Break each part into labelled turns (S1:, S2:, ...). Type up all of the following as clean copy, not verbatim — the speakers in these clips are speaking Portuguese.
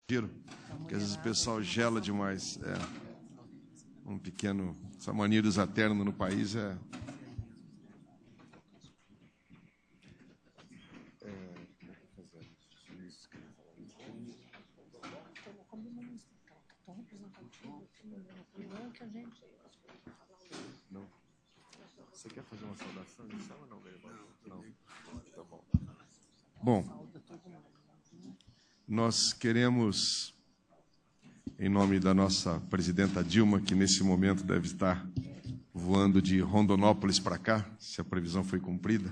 S1: Porque às vezes o pessoal gela demais. Essa mania de usar terno no país é... Não. Você quer fazer uma saudação inicial ou não, Garibaldi? Não. Tá bom. Bom, nós queremos, em nome da nossa presidenta Dilma, que nesse momento deve estar voando de Rondonópolis para cá, se a previsão foi cumprida,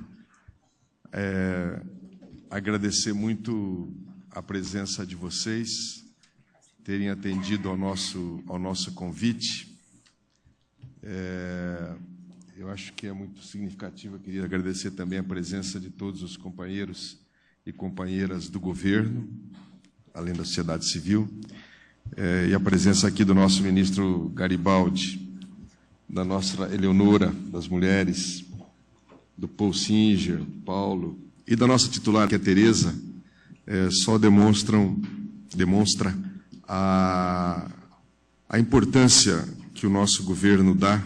S1: agradecer muito a presença de vocês, terem atendido ao nosso convite. Eu acho que é muito significativo. Eu queria agradecer também a presença de todos os companheiros e companheiras do governo, além da sociedade civil, e a presença aqui do nosso ministro Garibaldi, da nossa Eleonora, das mulheres, do Paul Singer, do Paulo, e da nossa titular, que é a Tereza, só demonstra a importância que o nosso governo dá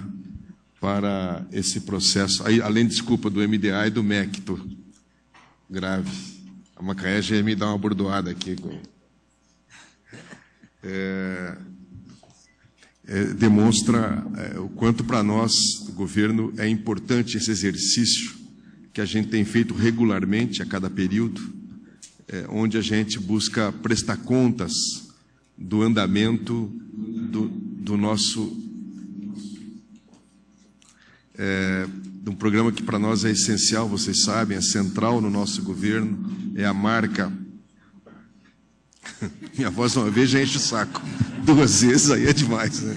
S1: para esse processo, além, desculpa, do MDA e do MEC, estou grave. A Macaé já ia me dar uma bordoada aqui. Demonstra o quanto para nós, o governo, é importante esse exercício que a gente tem feito regularmente, a cada período, onde a gente busca prestar contas do andamento do nosso... de um programa que para nós é essencial, vocês sabem, é central no nosso governo, é a marca... Minha voz uma vez já enche o saco, 2 vezes aí é demais, né?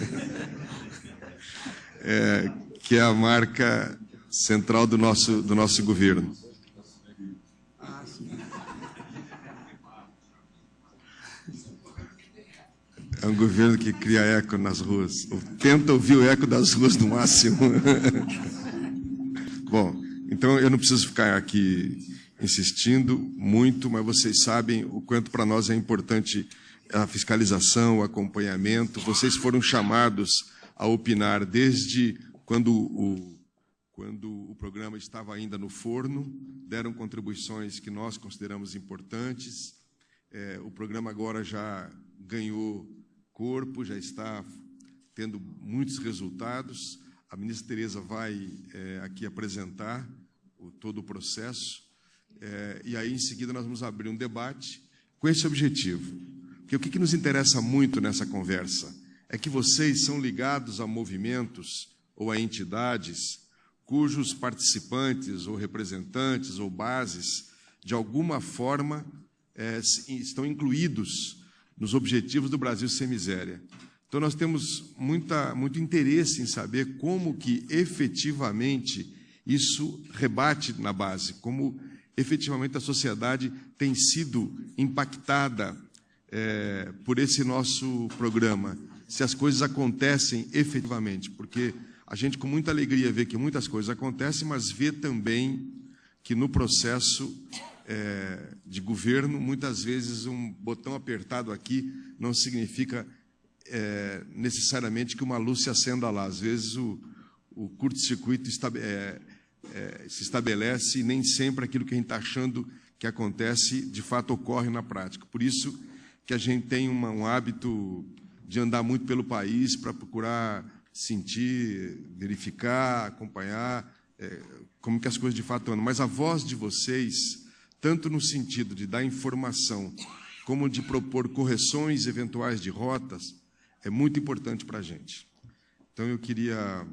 S1: Que é a marca central do nosso governo. É um governo que cria eco nas ruas, ou tenta ouvir o eco das ruas no máximo. Bom, então eu não preciso ficar aqui insistindo muito, mas vocês sabem o quanto para nós é importante a fiscalização, o acompanhamento. Vocês foram chamados a opinar desde quando o programa estava ainda no forno, deram contribuições que nós consideramos importantes. O programa agora já ganhou corpo, já está tendo muitos resultados. A ministra Tereza vai aqui apresentar todo o processo, e aí, em seguida, nós vamos abrir um debate com esse objetivo. Porque o que nos interessa muito nessa conversa é que vocês são ligados a movimentos ou a entidades cujos participantes ou representantes ou bases, de alguma forma, estão incluídos nos objetivos do Brasil Sem Miséria. Então, nós temos muito interesse em saber como que, efetivamente, isso rebate na base, como, efetivamente, a sociedade tem sido impactada por esse nosso programa, se as coisas acontecem efetivamente, porque a gente, com muita alegria, vê que muitas coisas acontecem, mas vê também que, no processo de governo, muitas vezes um botão apertado aqui não significa necessariamente que uma luz se acenda lá. Às vezes o curto-circuito se estabelece e nem sempre aquilo que a gente está achando que acontece, de fato, ocorre na prática. Por isso que a gente tem um hábito de andar muito pelo país para procurar sentir, verificar, acompanhar como que as coisas de fato andam. Mas a voz de vocês, tanto no sentido de dar informação, como de propor correções eventuais de rotas, é muito importante para a gente. Então, eu queria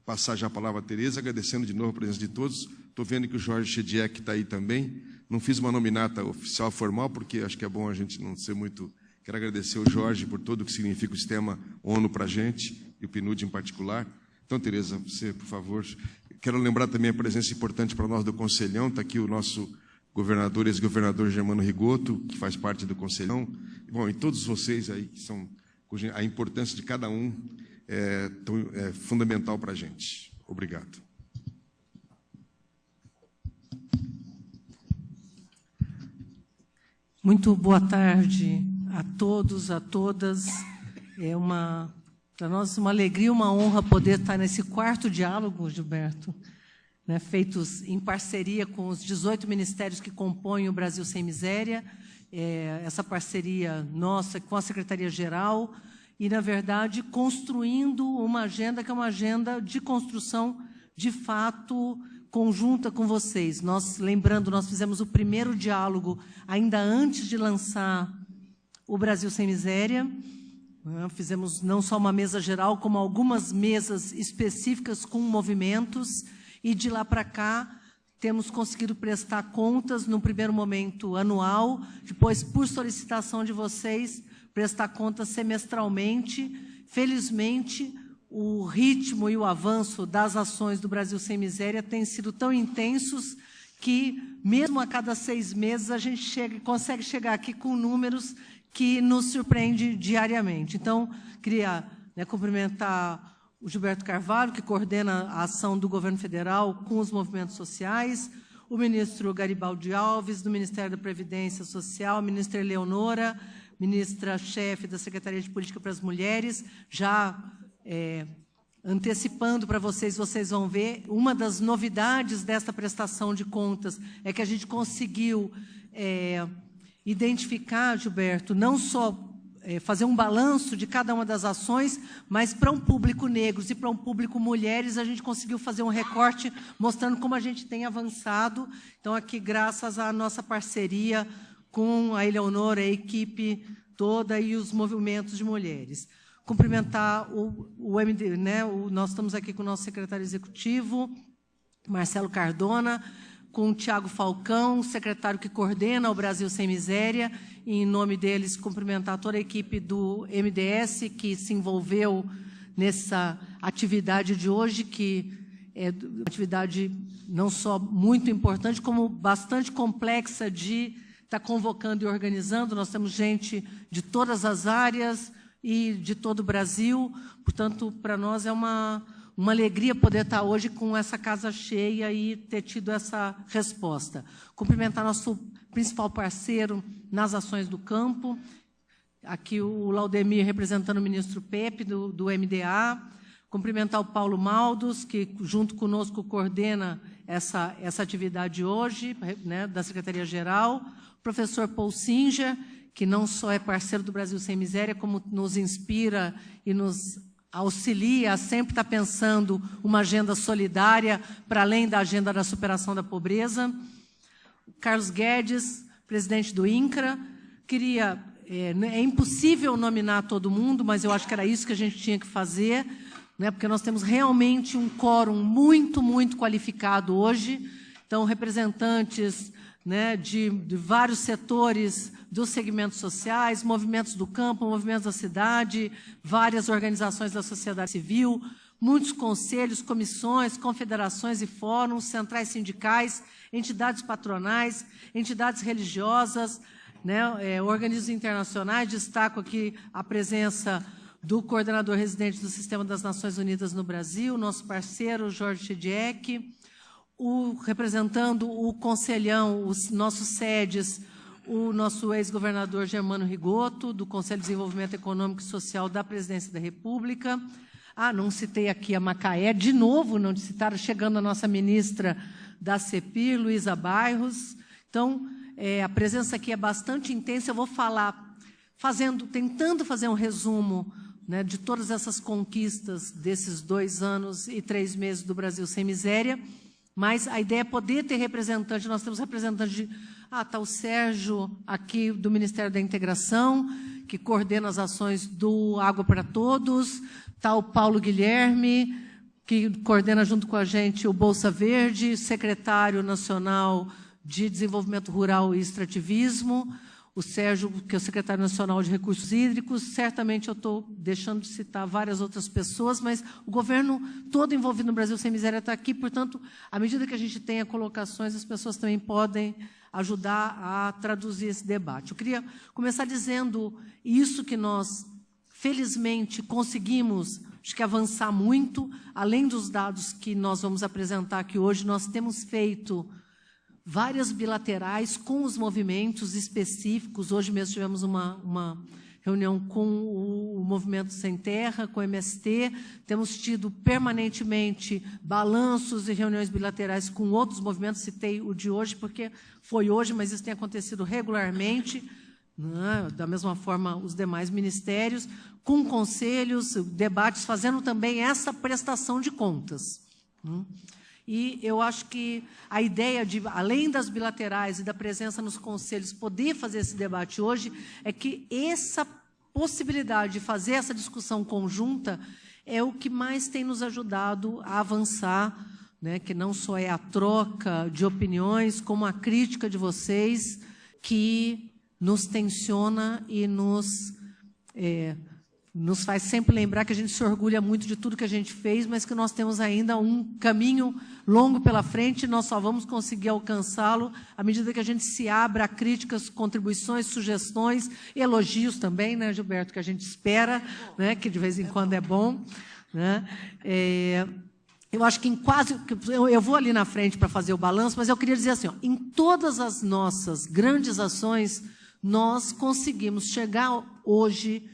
S1: passar já a palavra a Tereza, agradecendo de novo a presença de todos. Estou vendo que o Jorge Chediek está aí também. Não fiz uma nominata oficial formal, porque acho que é bom a gente não ser muito... Quero agradecer ao Jorge por tudo o que significa o sistema ONU para a gente, e o PNUD em particular. Então, Tereza, você, por favor. Quero lembrar também a presença importante para nós do Conselhão. Está aqui o nosso governador, ex-governador Germano Rigoto, que faz parte do Conselhão. Bom, e todos vocês aí, que são... A importância de cada um é fundamental para a gente. Obrigado.
S2: Muito boa tarde a todos, a todas. Para nós, uma alegria, uma honra poder estar nesse quarto diálogo, Gilberto, né, feitos em parceria com os 18 ministérios que compõem o Brasil Sem Miséria, essa parceria nossa com a Secretaria-Geral e, na verdade, construindo uma agenda que é uma agenda de construção, de fato, conjunta com vocês. Lembrando, nós fizemos o primeiro diálogo ainda antes de lançar o Brasil Sem Miséria. Fizemos não só uma mesa geral, como algumas mesas específicas com movimentos, e de lá para cá temos conseguido prestar contas, no primeiro momento anual, depois, por solicitação de vocês, prestar contas semestralmente. Felizmente, o ritmo e o avanço das ações do Brasil Sem Miséria têm sido tão intensos que, mesmo a cada 6 meses, a gente consegue chegar aqui com números que nos surpreendem diariamente. Então, queria cumprimentar o Gilberto Carvalho, que coordena a ação do governo federal com os movimentos sociais, o ministro Garibaldi Alves, do Ministério da Previdência Social, a ministra Eleonora, ministra-chefe da Secretaria de Política para as Mulheres, já antecipando para vocês vão ver, uma das novidades desta prestação de contas é que a gente conseguiu identificar, Gilberto, não só fazer um balanço de cada uma das ações, mas para um público negros e para um público mulheres, a gente conseguiu fazer um recorte mostrando como a gente tem avançado. Então, aqui, graças à nossa parceria com a Eleonora, a equipe toda e os movimentos de mulheres. Cumprimentar o MD, nós estamos aqui com o nosso secretário executivo, Marcelo Cardona, com o Tiago Falcão, secretário que coordena o Brasil Sem Miséria, e, em nome deles, cumprimentar toda a equipe do MDS que se envolveu nessa atividade de hoje, que é uma atividade não só muito importante, como bastante complexa de estar convocando e organizando. Nós temos gente de todas as áreas e de todo o Brasil. Portanto, para nós é uma alegria poder estar hoje com essa casa cheia e ter tido essa resposta. Cumprimentar nosso principal parceiro nas ações do campo, aqui o Laudemir representando o ministro Pepe, do MDA. Cumprimentar o Paulo Maldos, que junto conosco coordena essa atividade hoje, da Secretaria-Geral. O professor Paul Singer, que não só é parceiro do Brasil Sem Miséria, como nos inspira e nos auxilia a sempre estar pensando uma agenda solidária para além da agenda da superação da pobreza. Carlos Guedes, presidente do INCRA. É impossível nominar todo mundo, mas eu acho que era isso que a gente tinha que fazer, porque nós temos realmente um quórum muito, muito qualificado hoje. Então, representantes de vários setores dos segmentos sociais, movimentos do campo, movimentos da cidade, várias organizações da sociedade civil, muitos conselhos, comissões, confederações e fóruns, centrais sindicais, entidades patronais, entidades religiosas, organismos internacionais. Destaco aqui a presença do coordenador residente do Sistema das Nações Unidas no Brasil, nosso parceiro Jorge Chediek, representando o conselhão, os nossos sedes, o nosso ex-governador Germano Rigoto, do Conselho de Desenvolvimento Econômico e Social da Presidência da República. Não citei aqui a Macaé, de novo não citaram, chegando a nossa ministra da CEPIR, Luísa Bairros. Então, a presença aqui é bastante intensa. Eu vou falar, tentando fazer um resumo de todas essas conquistas desses 2 anos e 3 meses do Brasil Sem Miséria, mas a ideia é poder ter representante. Nós temos representante está o Sérgio, aqui do Ministério da Integração, que coordena as ações do Água para Todos. Está o Paulo Guilherme, que coordena junto com a gente o Bolsa Verde, secretário nacional de Desenvolvimento Rural e Extrativismo. O Sérgio, que é o secretário nacional de Recursos Hídricos. Certamente eu estou deixando de citar várias outras pessoas, mas o governo todo envolvido no Brasil Sem Miséria está aqui. Portanto, à medida que a gente tenha colocações, as pessoas também podem ajudar a traduzir esse debate. Eu queria começar dizendo isso, que nós, felizmente, conseguimos, acho que, avançar muito. Além dos dados que nós vamos apresentar aqui hoje, nós temos feito várias bilaterais com os movimentos específicos. Hoje mesmo tivemos uma reunião com o Movimento Sem Terra, com o MST, temos tido permanentemente balanços e reuniões bilaterais com outros movimentos, citei o de hoje, porque foi hoje, mas isso tem acontecido regularmente, né? Da mesma forma os demais ministérios, com conselhos, debates, fazendo também essa prestação de contas. E eu acho que a ideia de, além das bilaterais e da presença nos conselhos, poder fazer esse debate hoje, é que essa possibilidade de fazer essa discussão conjunta é o que mais tem nos ajudado a avançar, né, que não só é a troca de opiniões, como a crítica de vocês, que nos tensiona e nos faz sempre lembrar que a gente se orgulha muito de tudo que a gente fez, mas que nós temos ainda um caminho longo pela frente, e nós só vamos conseguir alcançá-lo à medida que a gente se abra a críticas, contribuições, sugestões, elogios também, né, Gilberto, que a gente espera, né, que de vez em quando é bom, né? Eu acho que em quase... Eu vou ali na frente para fazer o balanço, mas eu queria dizer assim, ó, em todas as nossas grandes ações, nós conseguimos chegar hoje,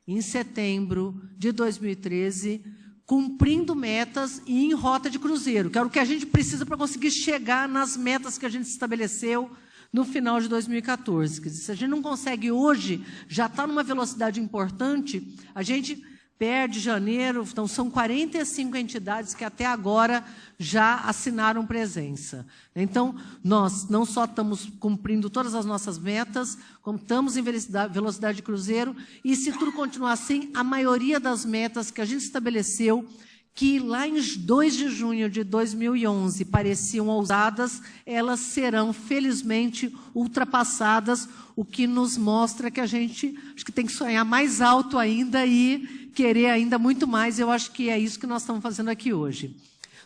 S2: em setembro de 2013, cumprindo metas e em rota de cruzeiro, que era o que a gente precisa para conseguir chegar nas metas que a gente estabeleceu no final de 2014. Quer dizer, se a gente não consegue hoje, já está numa velocidade importante, a gente perde janeiro, então são 45 entidades que até agora já assinaram presença. Então, nós não só estamos cumprindo todas as nossas metas, como estamos em velocidade de cruzeiro, e se tudo continuar assim, a maioria das metas que a gente estabeleceu, que lá em 2 de junho de 2011 pareciam ousadas, elas serão, felizmente, ultrapassadas, o que nos mostra que a gente acho que tem que sonhar mais alto ainda e querer ainda muito mais. Eu acho que é isso que nós estamos fazendo aqui hoje.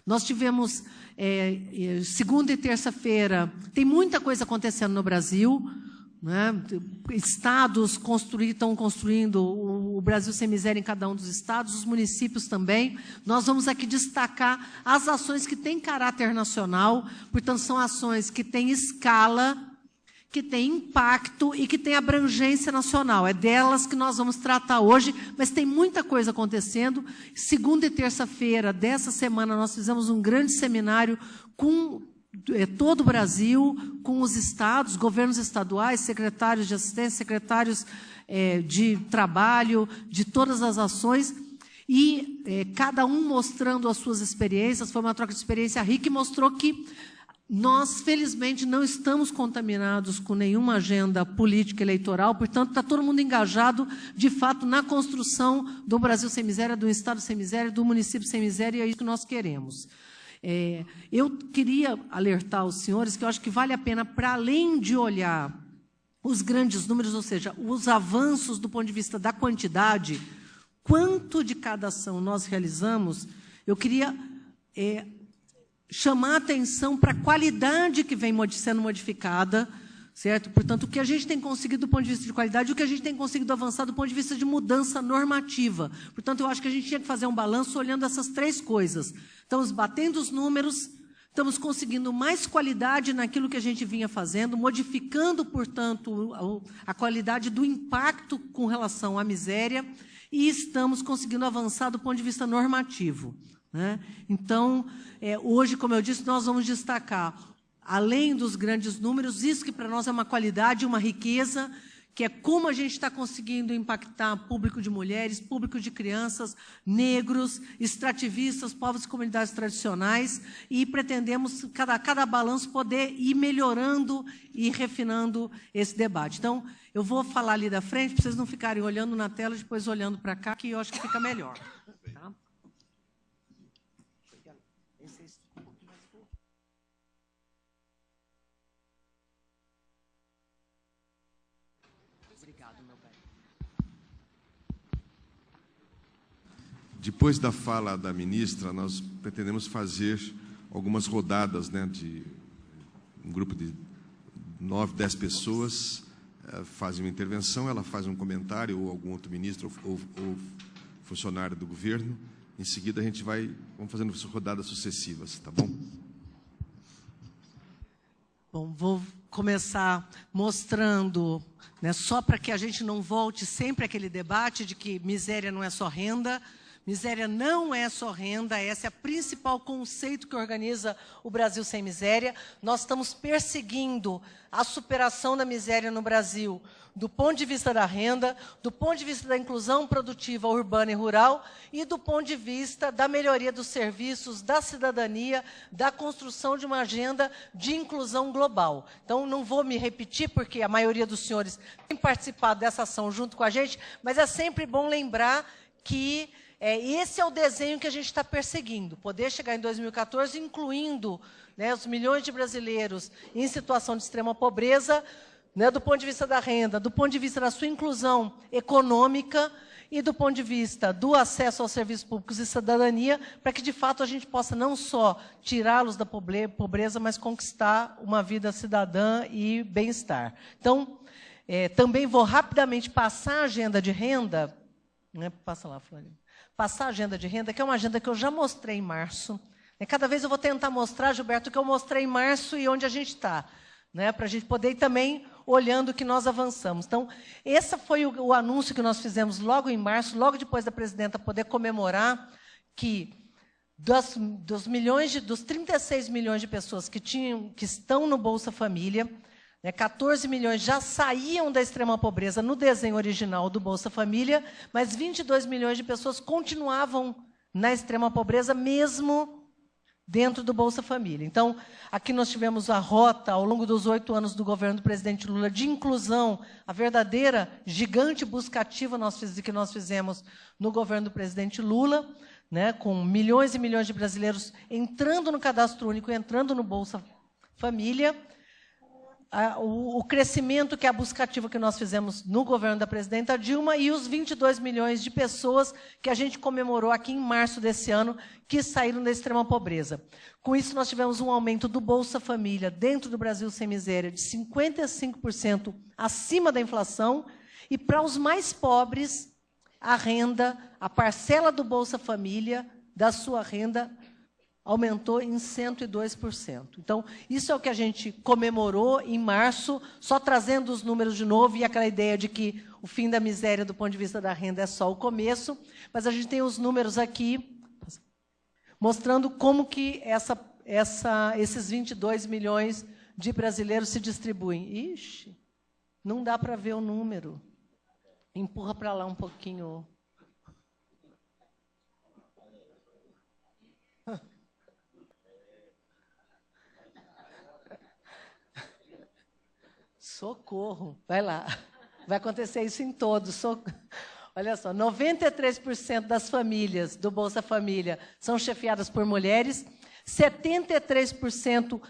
S2: Nós tivemos segunda e terça-feira, tem muita coisa acontecendo no Brasil, né? Estados estão construindo o Brasil Sem Miséria em cada um dos estados, os municípios também. Nós vamos aqui destacar as ações que têm caráter nacional, portanto, são ações que têm escala, que têm impacto e que têm abrangência nacional. É delas que nós vamos tratar hoje, mas tem muita coisa acontecendo. Segunda e terça-feira dessa semana, nós fizemos um grande seminário com todo o Brasil, com os estados, governos estaduais, secretários de assistência, secretários de trabalho, de todas as ações, e cada um mostrando as suas experiências. Foi uma troca de experiência rica e mostrou que nós, felizmente, não estamos contaminados com nenhuma agenda política eleitoral, portanto, está todo mundo engajado, de fato, na construção do Brasil Sem Miséria, do Estado Sem Miséria, do município Sem Miséria, e é isso que nós queremos. Eu queria alertar os senhores que eu acho que vale a pena, para além de olhar os grandes números, ou seja, os avanços do ponto de vista da quantidade, quanto de cada ação nós realizamos, eu queria chamar a atenção para a qualidade que vem sendo modificada, certo? Portanto, o que a gente tem conseguido do ponto de vista de qualidade, o que a gente tem conseguido avançar do ponto de vista de mudança normativa. Portanto, eu acho que a gente tinha que fazer um balanço olhando essas 3 coisas. Estamos batendo os números, estamos conseguindo mais qualidade naquilo que a gente vinha fazendo, modificando, portanto, a qualidade do impacto com relação à miséria, e estamos conseguindo avançar do ponto de vista normativo, né? Então, hoje, como eu disse, nós vamos destacar, além dos grandes números, isso que para nós é uma qualidade, uma riqueza, que é como a gente está conseguindo impactar público de mulheres, público de crianças, negros, extrativistas, povos e comunidades tradicionais, e pretendemos, cada balanço, poder ir melhorando e refinando esse debate. Então, eu vou falar ali da frente, para vocês não ficarem olhando na tela e depois olhando para cá, que eu acho que fica melhor. Tá?
S1: Depois da fala da ministra, nós pretendemos fazer algumas rodadas, né, de um grupo de 9, 10 pessoas, fazem uma intervenção, ela faz um comentário, ou algum outro ministro, ou funcionário do governo. Em seguida, a gente vamos fazendo rodadas sucessivas, tá bom?
S2: Bom, vou começar mostrando, né, só para que a gente não volte sempre àquele debate de que miséria não é só renda. Miséria não é só renda, esse é o principal conceito que organiza o Brasil Sem Miséria. Nós estamos perseguindo a superação da miséria no Brasil, do ponto de vista da renda, do ponto de vista da inclusão produtiva urbana e rural e do ponto de vista da melhoria dos serviços, da cidadania, da construção de uma agenda de inclusão global. Então, não vou me repetir, porque a maioria dos senhores tem participado dessa ação junto com a gente, mas é sempre bom lembrar que esse é o desenho que a gente está perseguindo, poder chegar em 2014, incluindo, né, os milhões de brasileiros em situação de extrema pobreza, né, do ponto de vista da renda, do ponto de vista da sua inclusão econômica e do ponto de vista do acesso aos serviços públicos e cidadania, para que, de fato, a gente possa não só tirá-los da pobreza, mas conquistar uma vida cidadã e bem-estar. Então, também vou rapidamente passar a agenda de renda, né, passa lá, Flávia. Passar a agenda de renda, que é uma agenda que eu já mostrei em março. Cada vez eu vou tentar mostrar, Gilberto, o que eu mostrei em março e onde a gente está, né, para a gente poder ir também olhando o que nós avançamos. Então, esse foi o anúncio que nós fizemos logo em março, logo depois da presidenta poder comemorar que dos 36 milhões de pessoas que estão no Bolsa Família, 14 milhões já saíam da extrema pobreza no desenho original do Bolsa Família, mas 22 milhões de pessoas continuavam na extrema pobreza, mesmo dentro do Bolsa Família. Então, aqui nós tivemos a rota, ao longo dos 8 anos do governo do presidente Lula, de inclusão, a verdadeira gigante busca ativa que nós fizemos no governo do presidente Lula, né, com milhões e milhões de brasileiros entrando no cadastro único, entrando no Bolsa Família. O crescimento que é a busca ativa que nós fizemos no governo da presidenta Dilma e os 22 milhões de pessoas que a gente comemorou aqui em março desse ano, que saíram da extrema pobreza. Com isso, nós tivemos um aumento do Bolsa Família dentro do Brasil Sem Miséria de 55% acima da inflação e para os mais pobres, a renda, a parcela do Bolsa Família, da sua renda, aumentou em 102%. Então, isso é o que a gente comemorou em março, só trazendo os números de novo e aquela ideia de que o fim da miséria do ponto de vista da renda é só o começo, mas a gente tem os números aqui mostrando como que esses 22 milhões de brasileiros se distribuem. Ixi, não dá para ver o número. Empurra para lá um pouquinho. Socorro, vai lá. Vai acontecer isso em todos. Olha só, 93% das famílias do Bolsa Família são chefiadas por mulheres, 73%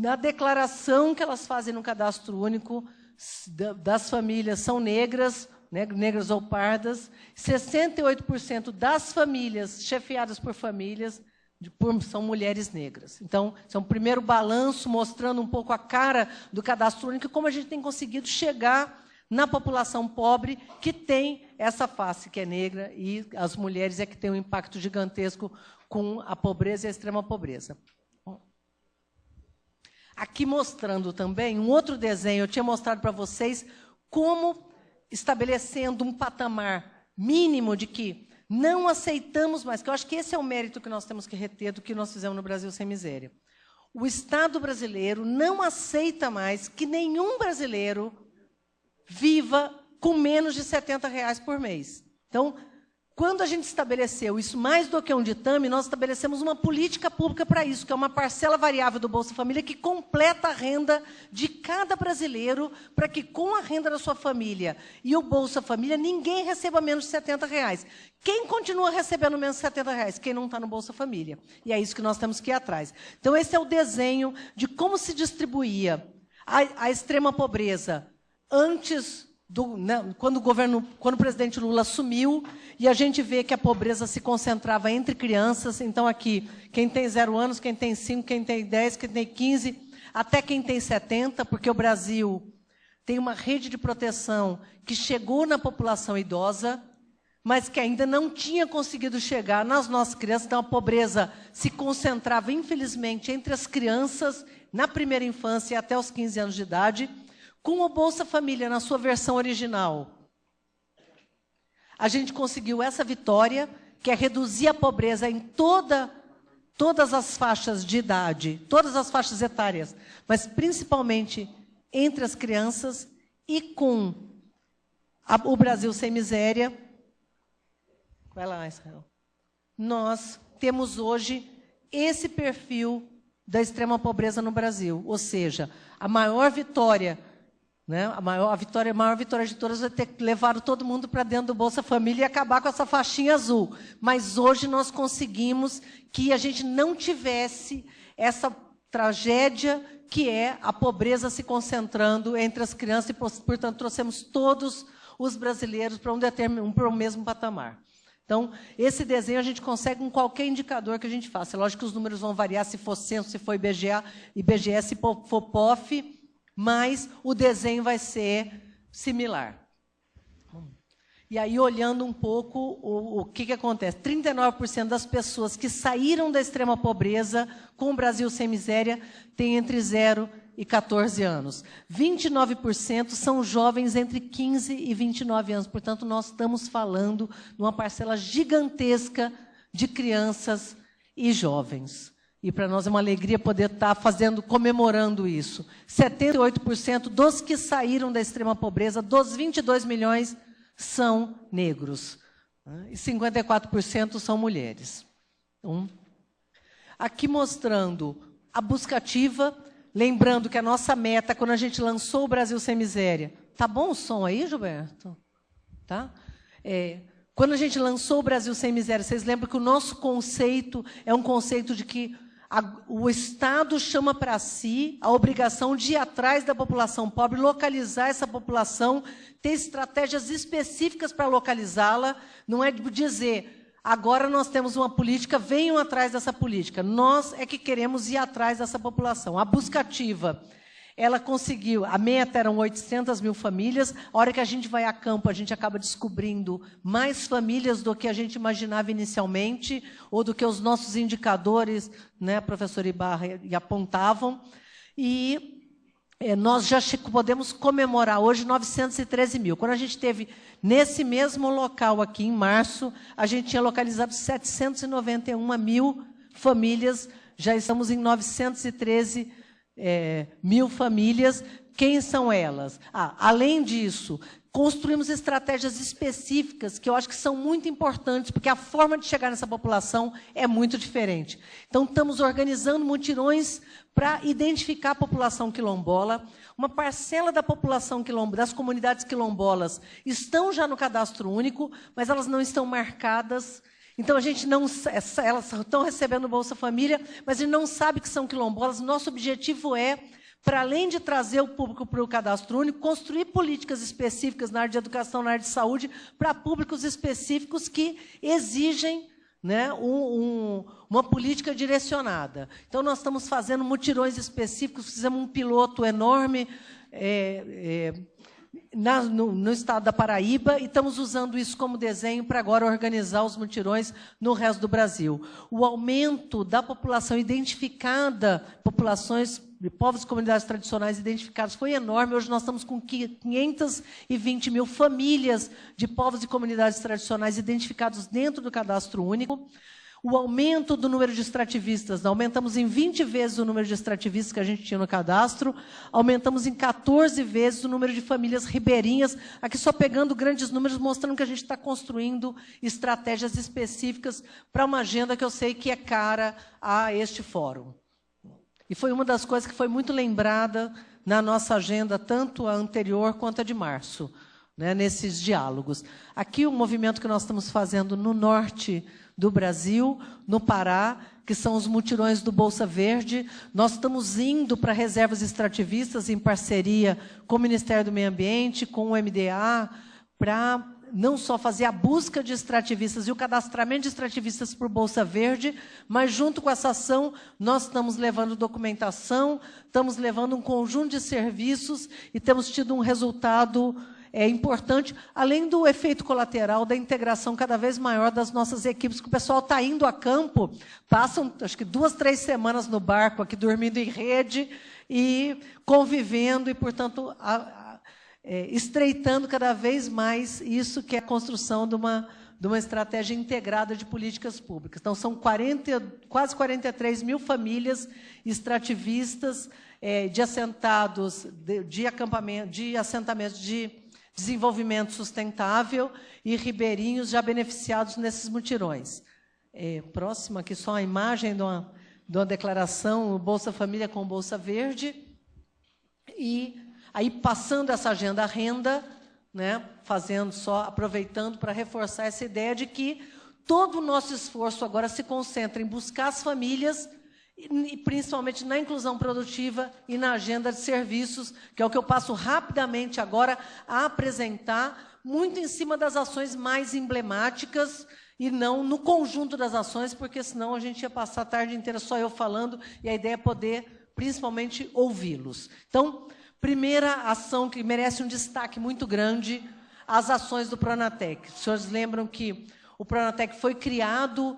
S2: na declaração que elas fazem no cadastro único das famílias são negras, né, negras ou pardas, 68% das famílias chefiadas por famílias são mulheres negras. Então, esse é um primeiro balanço mostrando um pouco a cara do cadastro único e como a gente tem conseguido chegar na população pobre que tem essa face que é negra e as mulheres é que tem um impacto gigantesco com a pobreza e a extrema pobreza. Aqui mostrando também um outro desenho, eu tinha mostrado para vocês como estabelecendo um patamar mínimo de que não aceitamos mais, que eu acho que esse é o mérito que nós temos que reter do que nós fizemos no Brasil Sem Miséria. O Estado brasileiro não aceita mais que nenhum brasileiro viva com menos de R$70 por mês. Então, quando a gente estabeleceu isso mais do que um ditame, nós estabelecemos uma política pública para isso, que é uma parcela variável do Bolsa Família que completa a renda de cada brasileiro para que, com a renda da sua família e o Bolsa Família, ninguém receba menos de R$70. Quem continua recebendo menos de R$70? Quem não está no Bolsa Família. E é isso que nós temos que ir atrás. Então, esse é o desenho de como se distribuía a extrema pobreza antes quando o presidente Lula assumiu, e a gente vê que a pobreza se concentrava entre crianças. Então, aqui, quem tem 0 anos, quem tem 5, quem tem 10, quem tem 15, até quem tem 70, porque o Brasil tem uma rede de proteção que chegou na população idosa, mas que ainda não tinha conseguido chegar nas nossas crianças. Então, a pobreza se concentrava, infelizmente, entre as crianças na primeira infância e até os 15 anos de idade, com o Bolsa Família na sua versão original. A gente conseguiu essa vitória, que é reduzir a pobreza em todas as faixas de idade, todas as faixas etárias, mas principalmente entre as crianças, e com o Brasil Sem Miséria. Vai lá, Israel. Nós temos hoje esse perfil da extrema pobreza no Brasil, ou seja, a maior vitória, né, a maior vitória de todas é ter levado todo mundo para dentro do Bolsa Família e acabar com essa faixinha azul. Mas hoje nós conseguimos que a gente não tivesse essa tragédia que é a pobreza se concentrando entre as crianças e, portanto, trouxemos todos os brasileiros para um mesmo patamar. Então, esse desenho a gente consegue com qualquer indicador que a gente faça. É lógico que os números vão variar, se for censo, se for IBGE, se for POF, mas o desenho vai ser similar. E aí, olhando um pouco o que acontece. 39% das pessoas que saíram da extrema pobreza com o Brasil Sem Miséria têm entre 0 e 14 anos. 29% são jovens entre 15 e 29 anos. Portanto, nós estamos falando de uma parcela gigantesca de crianças e jovens. E para nós é uma alegria poder estar comemorando isso. 78% dos que saíram da extrema pobreza, dos 22 milhões, são negros. E 54% são mulheres. Então, aqui mostrando a busca ativa, lembrando que a nossa meta, quando a gente lançou o Brasil Sem Miséria... Tá bom o som aí, Gilberto? Tá? Quando a gente lançou o Brasil Sem Miséria, vocês lembram que o nosso conceito é um conceito de que o Estado chama para si a obrigação de ir atrás da população pobre, localizar essa população, ter estratégias específicas para localizá-la, não é dizer, agora nós temos uma política, venham atrás dessa política. Nós é que queremos ir atrás dessa população. A busca ativa, ela conseguiu, a meta eram 800 mil famílias, a hora que a gente vai a campo, a gente acaba descobrindo mais famílias do que a gente imaginava inicialmente, ou do que os nossos indicadores, né, professor Ibarra, apontavam, e nós já podemos comemorar hoje 913 mil. Quando a gente teve, nesse mesmo local aqui, em março, a gente tinha localizado 791 mil famílias, já estamos em 913 mil famílias. Quem são elas? Além disso, construímos estratégias específicas que eu acho que são muito importantes, porque a forma de chegar nessa população é muito diferente. Então, estamos organizando mutirões para identificar a população quilombola. Uma parcela da população das comunidades quilombolas estão já no cadastro único, mas elas não estão marcadas. Então, a gente não, elas estão recebendo o Bolsa Família, mas a gente não sabe que são quilombolas. Nosso objetivo é, para além de trazer o público para o cadastro único, construir políticas específicas na área de educação, na área de saúde, para públicos específicos que exigem, né, uma política direcionada. Então, nós estamos fazendo mutirões específicos, fizemos um piloto enorme no estado da Paraíba, e estamos usando isso como desenho para agora organizar os mutirões no resto do Brasil. O aumento da população identificada, populações de povos e comunidades tradicionais identificadas, foi enorme. Hoje nós estamos com 520 mil famílias de povos e comunidades tradicionais identificados dentro do cadastro único. O aumento do número de extrativistas, aumentamos em 20 vezes o número de extrativistas que a gente tinha no cadastro, aumentamos em 14 vezes o número de famílias ribeirinhas, aqui só pegando grandes números, mostrando que a gente está construindo estratégias específicas para uma agenda que eu sei que é cara a este fórum. E foi uma das coisas que foi muito lembrada na nossa agenda, tanto a anterior quanto a de março, né, nesses diálogos. Aqui o movimento que nós estamos fazendo no norte do Brasil, no Pará, que são os mutirões do Bolsa Verde. Nós estamos indo para reservas extrativistas em parceria com o Ministério do Meio Ambiente, com o MDA, para não só fazer a busca de extrativistas e o cadastramento de extrativistas por Bolsa Verde, mas, junto com essa ação, nós estamos levando documentação, estamos levando um conjunto de serviços e temos tido um resultado é importante, além do efeito colateral da integração cada vez maior das nossas equipes, que o pessoal está indo a campo, passam, acho que 2, 3 semanas no barco, aqui dormindo em rede, e convivendo, e, portanto, estreitando cada vez mais isso que é a construção de uma estratégia integrada de políticas públicas. Então, são quase 43 mil famílias extrativistas, de assentados, de acampamento, de assentamentos de desenvolvimento sustentável e ribeirinhos já beneficiados nesses mutirões. Próximo aqui, só a imagem de uma declaração, o Bolsa Família com Bolsa Verde. E aí, passando essa agenda renda, né, aproveitando para reforçar essa ideia de que todo o nosso esforço agora se concentra em buscar as famílias, e principalmente na inclusão produtiva e na agenda de serviços, que é o que eu passo rapidamente agora a apresentar, muito em cima das ações mais emblemáticas e não no conjunto das ações, porque senão a gente ia passar a tarde inteira só eu falando, e a ideia é poder, principalmente, ouvi-los. Então, primeira ação que merece um destaque muito grande, as ações do Pronatec. Os senhores lembram que o Pronatec foi criado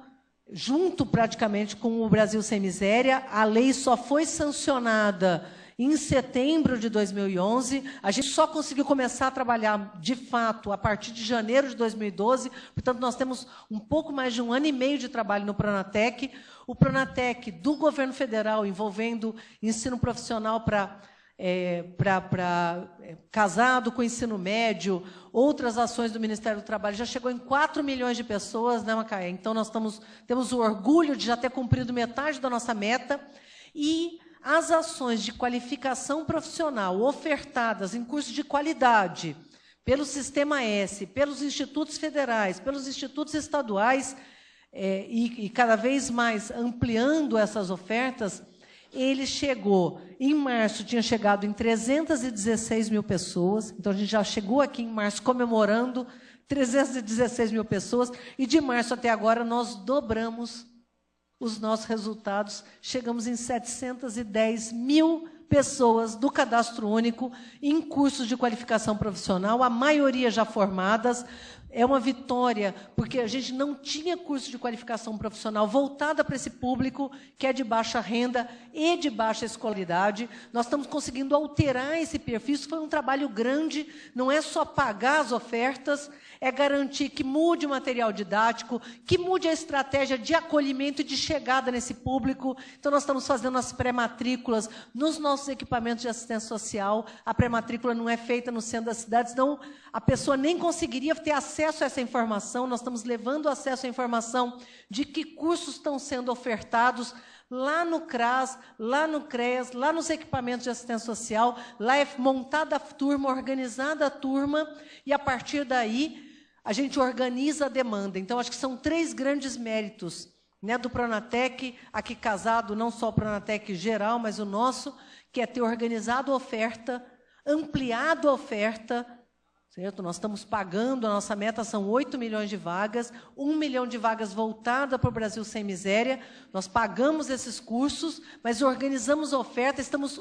S2: junto, praticamente, com o Brasil Sem Miséria. A lei só foi sancionada em setembro de 2011. A gente só conseguiu começar a trabalhar, de fato, a partir de janeiro de 2012. Portanto, nós temos um pouco mais de 1 ano e meio de trabalho no Pronatec. O Pronatec do governo federal, envolvendo ensino profissional para casado com ensino médio, outras ações do Ministério do Trabalho, já chegou em 4 milhões de pessoas, né, Macaé? Então, nós temos o orgulho de já ter cumprido metade da nossa meta, e as ações de qualificação profissional ofertadas em cursos de qualidade pelo Sistema S, pelos institutos federais, pelos institutos estaduais, e cada vez mais ampliando essas ofertas, ele chegou, em março, tinha chegado em 316 mil pessoas, então a gente já chegou aqui em março comemorando 316 mil pessoas, e de março até agora nós dobramos os nossos resultados, chegamos em 710 mil pessoas do Cadastro Único em cursos de qualificação profissional, a maioria já formadas. É uma vitória, porque a gente não tinha curso de qualificação profissional voltada para esse público que é de baixa renda e de baixa escolaridade. Nós estamos conseguindo alterar esse perfil. Isso foi um trabalho grande, não é só pagar as ofertas, é garantir que mude o material didático, que mude a estratégia de acolhimento e de chegada nesse público. Então, nós estamos fazendo as pré-matrículas nos nossos equipamentos de assistência social. A pré-matrícula não é feita no centro das cidades, senão a pessoa nem conseguiria ter acesso a essa informação. Nós estamos levando acesso à informação de que cursos estão sendo ofertados lá no CRAS, lá no CREAS, lá nos equipamentos de assistência social. Lá é montada a turma, organizada a turma, e a partir daí a gente organiza a demanda. Então, acho que são 3 grandes méritos, né, do Pronatec, aqui casado, não só o Pronatec geral, mas o nosso, que é ter organizado a oferta, ampliado a oferta, certo? Nós estamos pagando, a nossa meta são 8 milhões de vagas, 1 milhão de vagas voltada para o Brasil Sem Miséria. Nós pagamos esses cursos, mas organizamos a oferta, estamos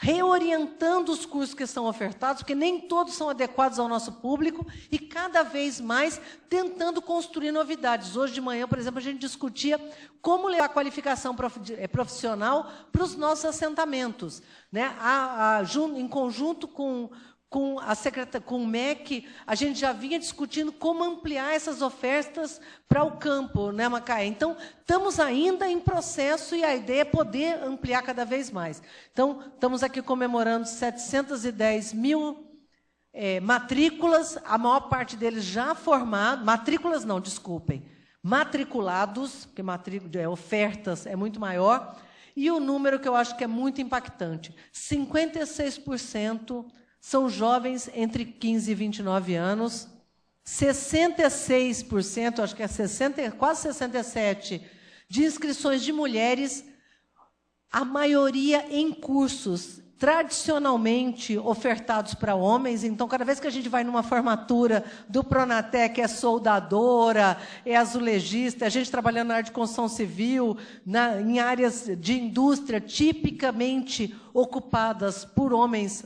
S2: reorientando os cursos que são ofertados, porque nem todos são adequados ao nosso público, e cada vez mais tentando construir novidades. Hoje de manhã, por exemplo, a gente discutia como levar a qualificação profissional para os nossos assentamentos, né? Em conjunto com o MEC, a gente já vinha discutindo como ampliar essas ofertas para o campo, né, Macaé? Então, estamos ainda em processo, e a ideia é poder ampliar cada vez mais. Então, estamos aqui comemorando 710 mil matrículas, a maior parte deles já formados, matrículas não, desculpem, matriculados, porque ofertas é muito maior, e o número que eu acho que é muito impactante, 56% são jovens entre 15 e 29 anos, 66%, acho que é quase 67%, de inscrições de mulheres, a maioria em cursos tradicionalmente ofertados para homens. Então, cada vez que a gente vai numa formatura do Pronatec, é soldadora, é azulejista, a gente trabalhando na área de construção civil, em áreas de indústria tipicamente ocupadas por homens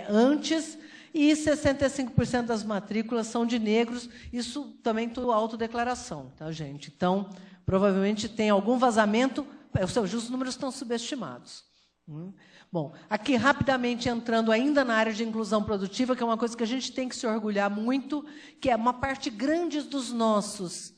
S2: antes, e 65% das matrículas são de negros, isso também tudo autodeclaração, tá, gente? Então, provavelmente tem algum vazamento, os números estão subestimados. Bom, aqui rapidamente entrando ainda na área de inclusão produtiva, que é uma coisa que a gente tem que se orgulhar muito, que é uma parte grande dos nossos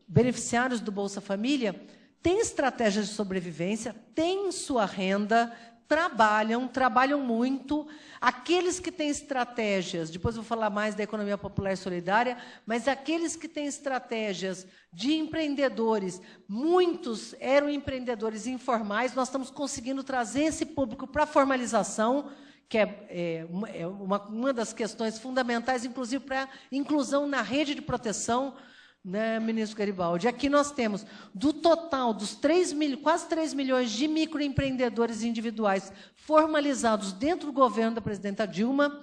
S2: beneficiários do Bolsa Família tem estratégias de sobrevivência, têm sua renda, trabalham muito. Aqueles que têm estratégias, depois eu vou falar mais da economia popular e solidária, mas aqueles que têm estratégias de empreendedores, muitos eram empreendedores informais, nós estamos conseguindo trazer esse público para a formalização, que é uma das questões fundamentais, inclusive para a inclusão na rede de proteção, né, ministro Garibaldi? Aqui nós temos, do total dos quase 3 milhões de microempreendedores individuais formalizados dentro do governo da presidenta Dilma,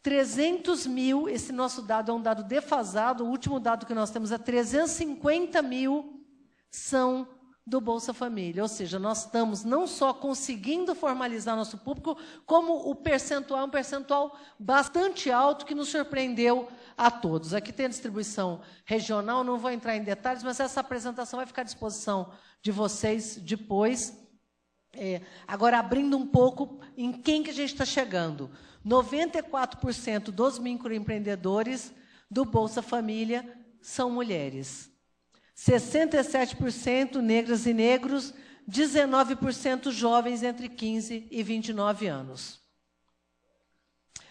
S2: 300 mil, esse nosso dado é um dado defasado, o último dado que nós temos é 350 mil são do Bolsa Família. Ou seja, nós estamos não só conseguindo formalizar nosso público, como o percentual é um percentual bastante alto que nos surpreendeu a todos. Aqui tem a distribuição regional, não vou entrar em detalhes, mas essa apresentação vai ficar à disposição de vocês depois. Agora, abrindo um pouco em quem que a gente está chegando. 94% dos microempreendedores do Bolsa Família são mulheres. 67% negras e negros, 19% jovens entre 15 e 29 anos.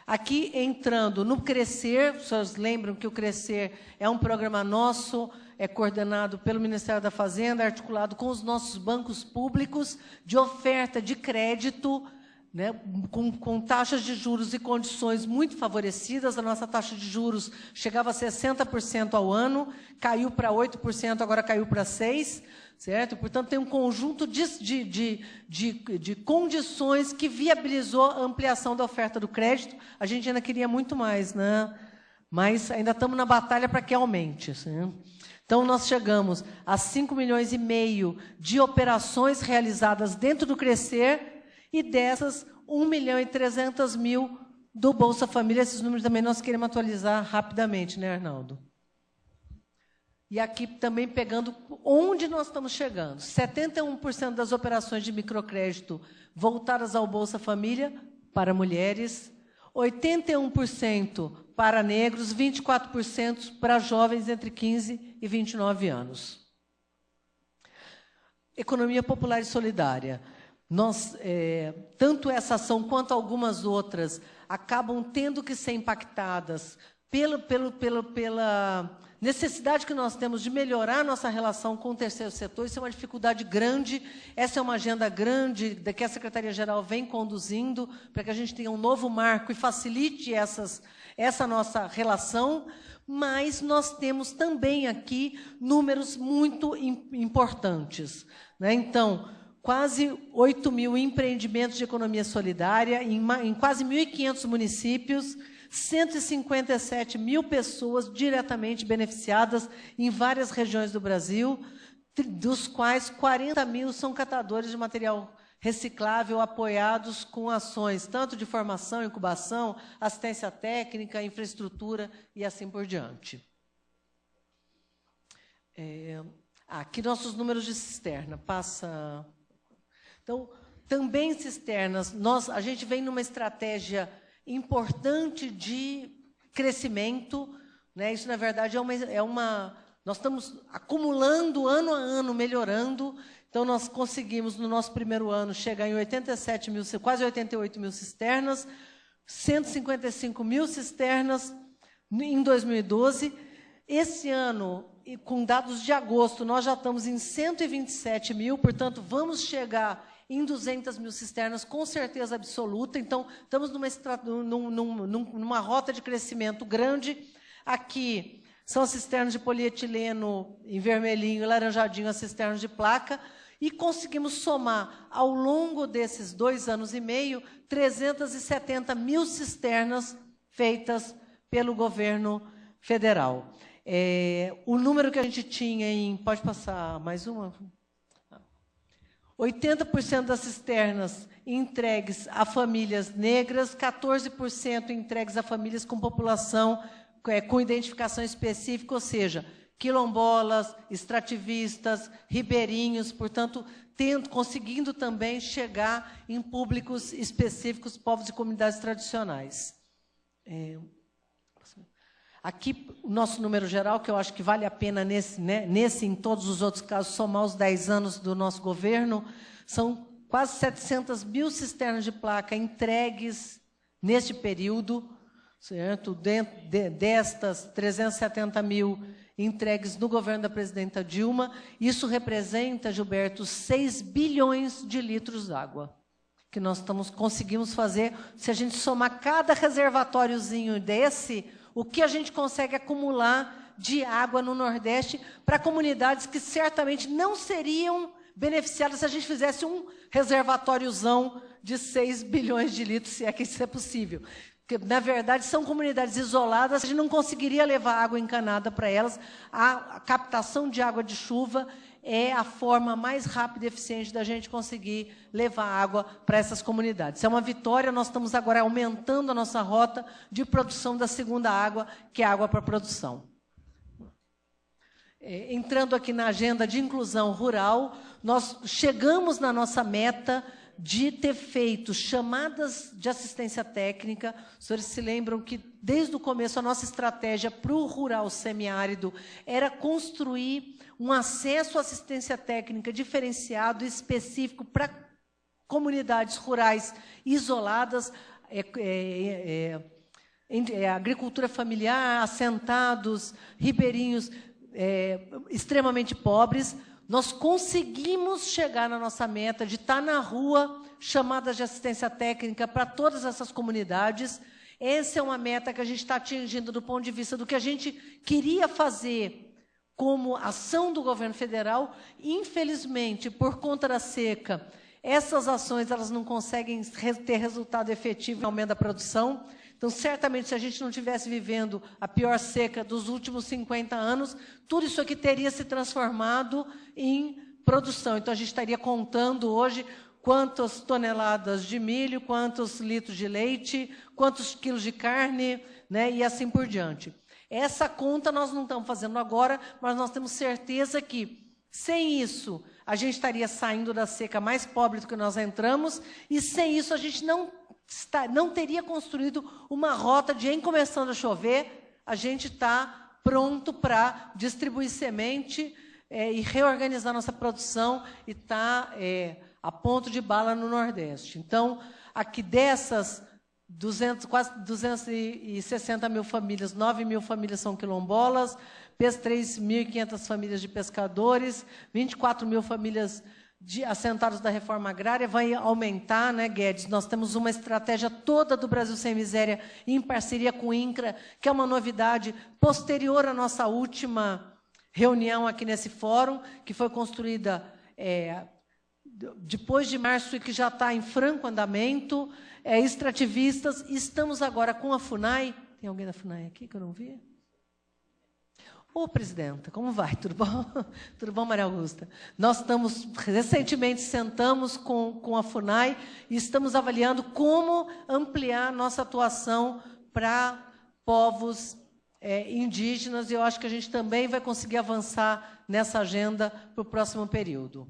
S2: Aqui, entrando no Crescer, vocês lembram que o Crescer é um programa nosso, é coordenado pelo Ministério da Fazenda, articulado com os nossos bancos públicos de oferta de crédito, né, com taxas de juros e condições muito favorecidas. A nossa taxa de juros chegava a 60% ao ano, caiu para 8%, agora caiu para 6%, certo? Portanto, tem um conjunto de condições que viabilizou a ampliação da oferta do crédito. A gente ainda queria muito mais, né? Mas ainda estamos na batalha para que aumente. Né? Então, nós chegamos a 5,5 milhões de operações realizadas dentro do Crescer, e dessas, 1.300.000 do Bolsa Família. Esses números também nós queremos atualizar rapidamente, né, Arnaldo? E aqui também pegando onde nós estamos chegando. 71% das operações de microcrédito voltadas ao Bolsa Família para mulheres, 81% para negros, 24% para jovens entre 15 e 29 anos. Economia popular e solidária. Tanto essa ação quanto algumas outras acabam tendo que ser impactadas pela necessidade que nós temos de melhorar nossa relação com o terceiro setor. Isso é uma dificuldade grande, essa é uma agenda grande que a Secretaria-Geral vem conduzindo para que a gente tenha um novo marco e facilite essa nossa relação, mas nós temos também aqui números muito importantes. Né? Então, quase 8 mil empreendimentos de economia solidária em quase 1.500 municípios, 157 mil pessoas diretamente beneficiadas em várias regiões do Brasil, dos quais 40 mil são catadores de material reciclável apoiados com ações tanto de formação, incubação, assistência técnica, infraestrutura e assim por diante. Aqui nossos números de cisterna. Passa... Então, também cisternas, a gente vem numa estratégia importante de crescimento, né? Isso, na verdade, nós estamos acumulando ano a ano, melhorando. Então, nós conseguimos, no nosso primeiro ano, chegar em 87 mil, quase 88 mil cisternas, 155 mil cisternas em 2012. Esse ano, com dados de agosto, nós já estamos em 127 mil, portanto, vamos chegar em 200 mil cisternas, com certeza absoluta. Então, estamos numa rota de crescimento grande. Aqui são as cisternas de polietileno em vermelhinho e laranjadinho, as cisternas de placa, e conseguimos somar, ao longo desses 2 anos e meio, 370 mil cisternas feitas pelo governo federal. O número que a gente tinha em... Pode passar mais uma? 80% das cisternas entregues a famílias negras, 14% entregues a famílias com população com identificação específica, ou seja, quilombolas, extrativistas, ribeirinhos, portanto, conseguindo também chegar em públicos específicos, povos e comunidades tradicionais. Aqui, o nosso número geral, que eu acho que vale a pena nesse e em todos os outros casos, somar os 10 anos do nosso governo, são quase 700 mil cisternas de placa entregues neste período, certo? Destas, 370 mil entregues no governo da presidenta Dilma. Isso representa, Gilberto, 6 bilhões de litros d'água que nós conseguimos fazer. Se a gente somar cada reservatóriozinho desse, o que a gente consegue acumular de água no Nordeste para comunidades que certamente não seriam beneficiadas se a gente fizesse um reservatóriozão de 6 bilhões de litros, se é que isso é possível. Porque, na verdade, são comunidades isoladas, a gente não conseguiria levar água encanada para elas. A captação de água de chuva é a forma mais rápida e eficiente da gente conseguir levar água para essas comunidades. Isso é uma vitória, nós estamos agora aumentando a nossa rota de produção da segunda água, que é a água para produção. Entrando aqui na agenda de inclusão rural, nós chegamos na nossa meta de ter feito chamadas de assistência técnica. Os senhores se lembram que, desde o começo, a nossa estratégia para o rural semiárido era construir um acesso à assistência técnica diferenciado e específico para comunidades rurais isoladas, agricultura familiar, assentados, ribeirinhos extremamente pobres. Nós conseguimos chegar na nossa meta de estar na rua, chamadas de assistência técnica para todas essas comunidades. Essa é uma meta que a gente está atingindo do ponto de vista do que a gente queria fazer como ação do governo federal. Infelizmente, por conta da seca, essas ações elas não conseguem ter resultado efetivo no aumento da produção. Então, certamente, se a gente não estivesse vivendo a pior seca dos últimos 50 anos, tudo isso aqui teria se transformado em produção. Então, a gente estaria contando hoje quantas toneladas de milho, quantos litros de leite, quantos quilos de carne, né, e assim por diante. Essa conta nós não estamos fazendo agora, mas nós temos certeza que, sem isso, a gente estaria saindo da seca mais pobre do que nós entramos, e sem isso a gente não teria construído uma rota de, em começando a chover, a gente está pronto para distribuir semente e reorganizar nossa produção e está a ponto de bala no Nordeste. Então, aqui dessas quase 260 mil famílias, 9 mil famílias são quilombolas, 3.500 famílias de pescadores, 24 mil famílias de assentados da reforma agrária. Vai aumentar, né, Guedes? Nós temos uma estratégia toda do Brasil Sem Miséria em parceria com o INCRA, que é uma novidade posterior à nossa última reunião aqui nesse fórum, que foi construída depois de março e que já está em franco andamento, extrativistas. Estamos agora com a FUNAI. Tem alguém da FUNAI aqui que eu não vi? Ô, presidenta, como vai? Tudo bom? Tudo bom, Maria Augusta? Nós recentemente sentamos com a FUNAI e estamos avaliando como ampliar nossa atuação para povos indígenas, e eu acho que a gente também vai conseguir avançar nessa agenda para o próximo período.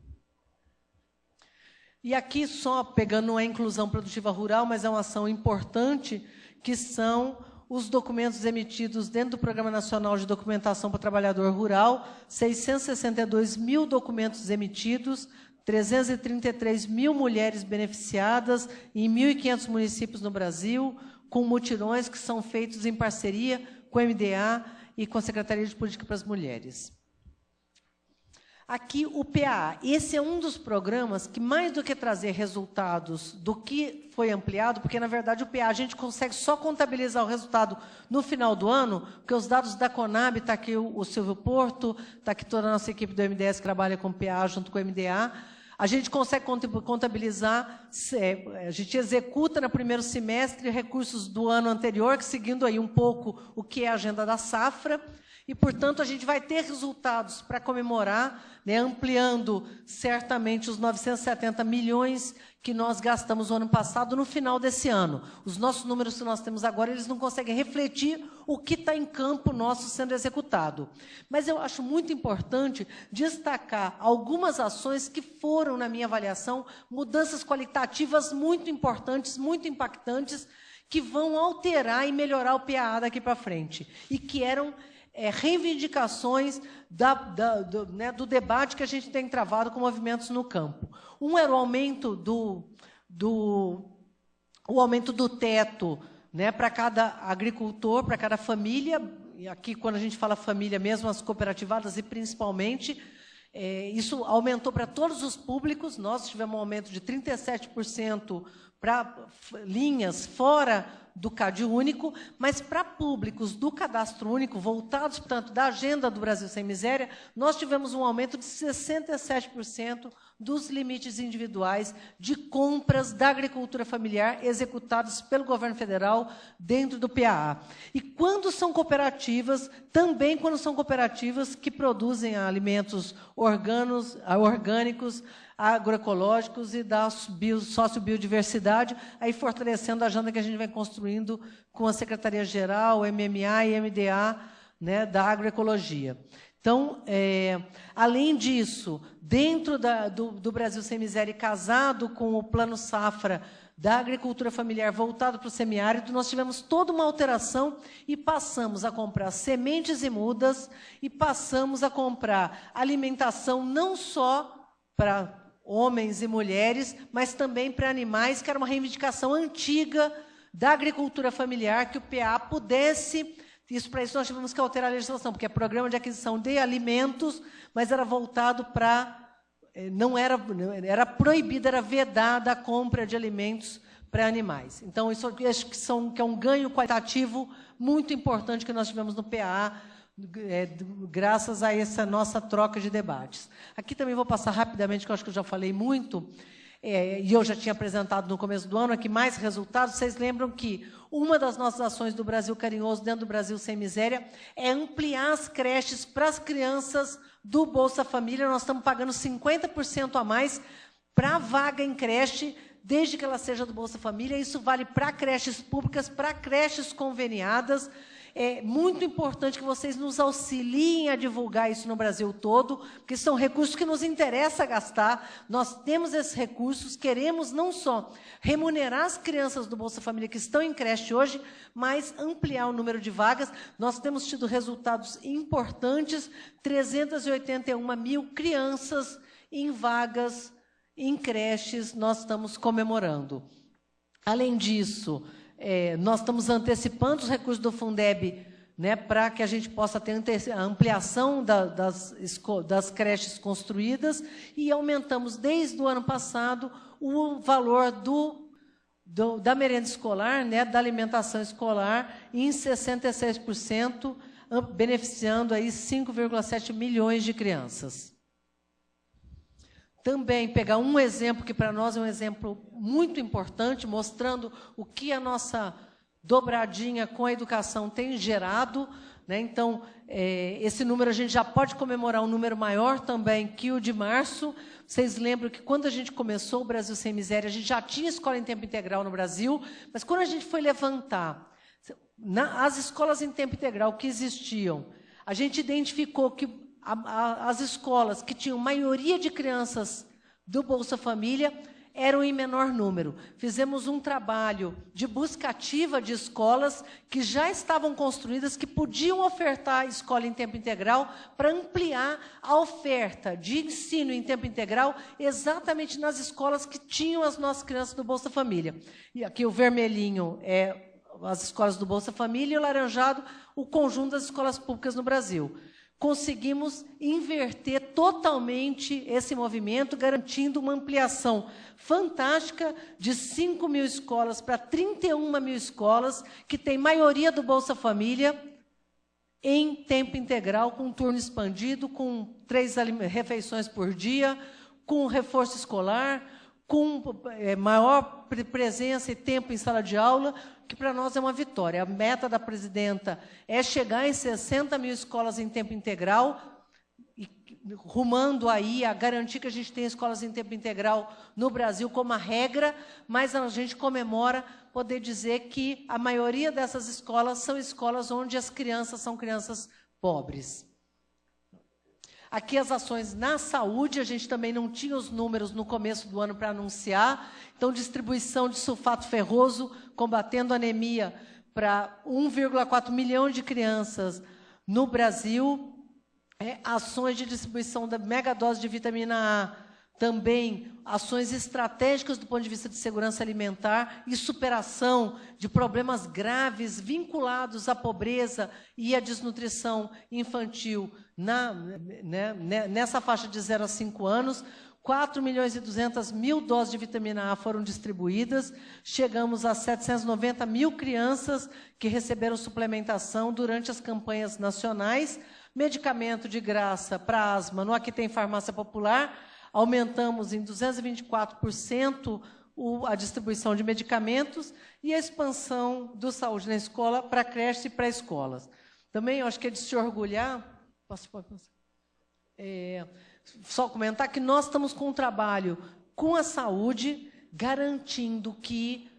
S2: E aqui, só pegando, não é inclusão produtiva rural, mas é uma ação importante, que são os documentos emitidos dentro do Programa Nacional de Documentação para o Trabalhador Rural, 662 mil documentos emitidos, 333 mil mulheres beneficiadas em 1.500 municípios no Brasil, com mutirões que são feitos em parceria com o MDA e com a Secretaria de Política para as Mulheres. Aqui, o PAA. Esse é um dos programas que, mais do que trazer resultados do que foi ampliado, porque, na verdade, o PAA a gente consegue só contabilizar o resultado no final do ano, porque os dados da Conab, está aqui o Silvio Porto, está aqui toda a nossa equipe do MDS que trabalha com o PAA junto com o MDA. A gente consegue contabilizar, a gente executa no primeiro semestre recursos do ano anterior, seguindo aí um pouco o que é a agenda da safra. E, portanto, a gente vai ter resultados para comemorar, né, ampliando certamente os 970 milhões que nós gastamos no ano passado no final desse ano. Os nossos números que nós temos agora, eles não conseguem refletir o que está em campo nosso sendo executado. Mas eu acho muito importante destacar algumas ações que foram, na minha avaliação, mudanças qualitativas muito importantes, muito impactantes, que vão alterar e melhorar o PAA daqui para frente. E que eram reivindicações do debate que a gente tem travado com movimentos no campo. Um era o aumento o aumento do teto, né, para cada agricultor, para cada família, e aqui quando a gente fala família mesmo, as cooperativadas e principalmente, isso aumentou para todos os públicos, nós tivemos um aumento de 37% para linhas fora do CAD único, mas para públicos do cadastro único, voltados, portanto, da agenda do Brasil Sem Miséria, nós tivemos um aumento de 67% dos limites individuais de compras da agricultura familiar executados pelo governo federal dentro do PAA. E quando são cooperativas, também quando são cooperativas que produzem alimentos orgânicos, agroecológicos e da sociobiodiversidade, aí fortalecendo a agenda que a gente vem construindo com a Secretaria-Geral, MMA e MDA, né, da agroecologia. Então, além disso, dentro do Brasil Sem Miséria, casado com o Plano Safra da agricultura familiar voltado para o semiárido, nós tivemos toda uma alteração e passamos a comprar sementes e mudas e passamos a comprar alimentação não só para homens e mulheres, mas também para animais, que era uma reivindicação antiga da agricultura familiar, que o PA pudesse... Para isso nós tivemos que alterar a legislação, porque é programa de aquisição de alimentos, mas era voltado para... Era proibida, era vedada a compra de alimentos para animais. Então, isso acho que é um ganho qualitativo muito importante que nós tivemos no PA, graças a essa nossa troca de debates. Aqui também vou passar rapidamente, que eu acho que eu já falei muito, e eu já tinha apresentado no começo do ano, aqui mais resultados. Vocês lembram que uma das nossas ações do Brasil Carinhoso, dentro do Brasil Sem Miséria, é ampliar as creches para as crianças do Bolsa Família. Nós estamos pagando 50% a mais para vaga em creche, desde que ela seja do Bolsa Família. Isso vale para creches públicas, para creches conveniadas. É muito importante que vocês nos auxiliem a divulgar isso no Brasil todo, porque são recursos que nos interessa gastar. Nós temos esses recursos, queremos não só remunerar as crianças do Bolsa Família que estão em creche hoje, mas ampliar o número de vagas. Nós temos tido resultados importantes, 381 mil crianças em vagas em creches nós estamos comemorando. Além disso... nós estamos antecipando os recursos do Fundeb, né, para que a gente possa ter a ampliação das creches construídas, e aumentamos, desde o ano passado, o valor da merenda escolar, né, da alimentação escolar, em 66%, beneficiando aí 5,7 milhões de crianças. Também pegar um exemplo que para nós é um exemplo muito importante, mostrando o que a nossa dobradinha com a educação tem gerado, né? Então, esse número a gente já pode comemorar um número maior também que o de março. Vocês lembram que quando a gente começou o Brasil Sem Miséria, a gente já tinha escola em tempo integral no Brasil, mas quando a gente foi levantar as escolas em tempo integral que existiam, a gente identificou que as escolas que tinham maioria de crianças do Bolsa Família eram em menor número. Fizemos um trabalho de busca ativa de escolas que já estavam construídas, que podiam ofertar escola em tempo integral, para ampliar a oferta de ensino em tempo integral exatamente nas escolas que tinham as nossas crianças do Bolsa Família. E aqui o vermelhinho é as escolas do Bolsa Família e o laranjado o conjunto das escolas públicas no Brasil. Conseguimos inverter totalmente esse movimento, garantindo uma ampliação fantástica de 5 mil escolas para 31 mil escolas, que tem maioria do Bolsa Família em tempo integral, com turno expandido, com 3 refeições por dia, com reforço escolar, com maior presença e tempo em sala de aula, que para nós é uma vitória. A meta da presidenta é chegar em 60 mil escolas em tempo integral, e rumando aí a garantir que a gente tenha escolas em tempo integral no Brasil como a regra, mas a gente comemora poder dizer que a maioria dessas escolas são escolas onde as crianças são crianças pobres. Aqui as ações na saúde, a gente também não tinha os números no começo do ano para anunciar, então distribuição de sulfato ferroso, combatendo anemia para 1,4 milhão de crianças no Brasil, ações de distribuição da megadose de vitamina A, também ações estratégicas do ponto de vista de segurança alimentar e superação de problemas graves vinculados à pobreza e à desnutrição infantil nessa faixa de 0 a 5 anos. 4.200.000 doses de vitamina A foram distribuídas, chegamos a 790 mil crianças que receberam suplementação durante as campanhas nacionais, medicamento de graça para asma, no Aqui Tem Farmácia Popular, aumentamos em 224% a distribuição de medicamentos e a expansão do saúde na escola para creches e pré-escolas. Também, eu acho que é de se orgulhar, só comentar que nós estamos com um trabalho com a saúde, garantindo que,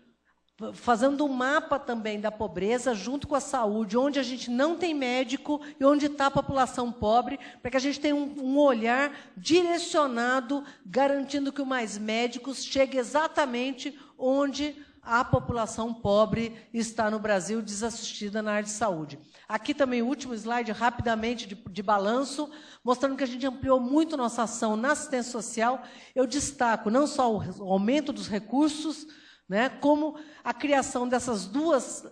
S2: fazendo um mapa também da pobreza, junto com a saúde, onde a gente não tem médico e onde está a população pobre, para que a gente tenha um olhar direcionado, garantindo que o Mais Médicos chegue exatamente onde a população pobre está no Brasil, desassistida na área de saúde. Aqui também o último slide, rapidamente, de balanço, mostrando que a gente ampliou muito nossa ação na assistência social. Eu destaco não só o aumento dos recursos, como a criação dessas duas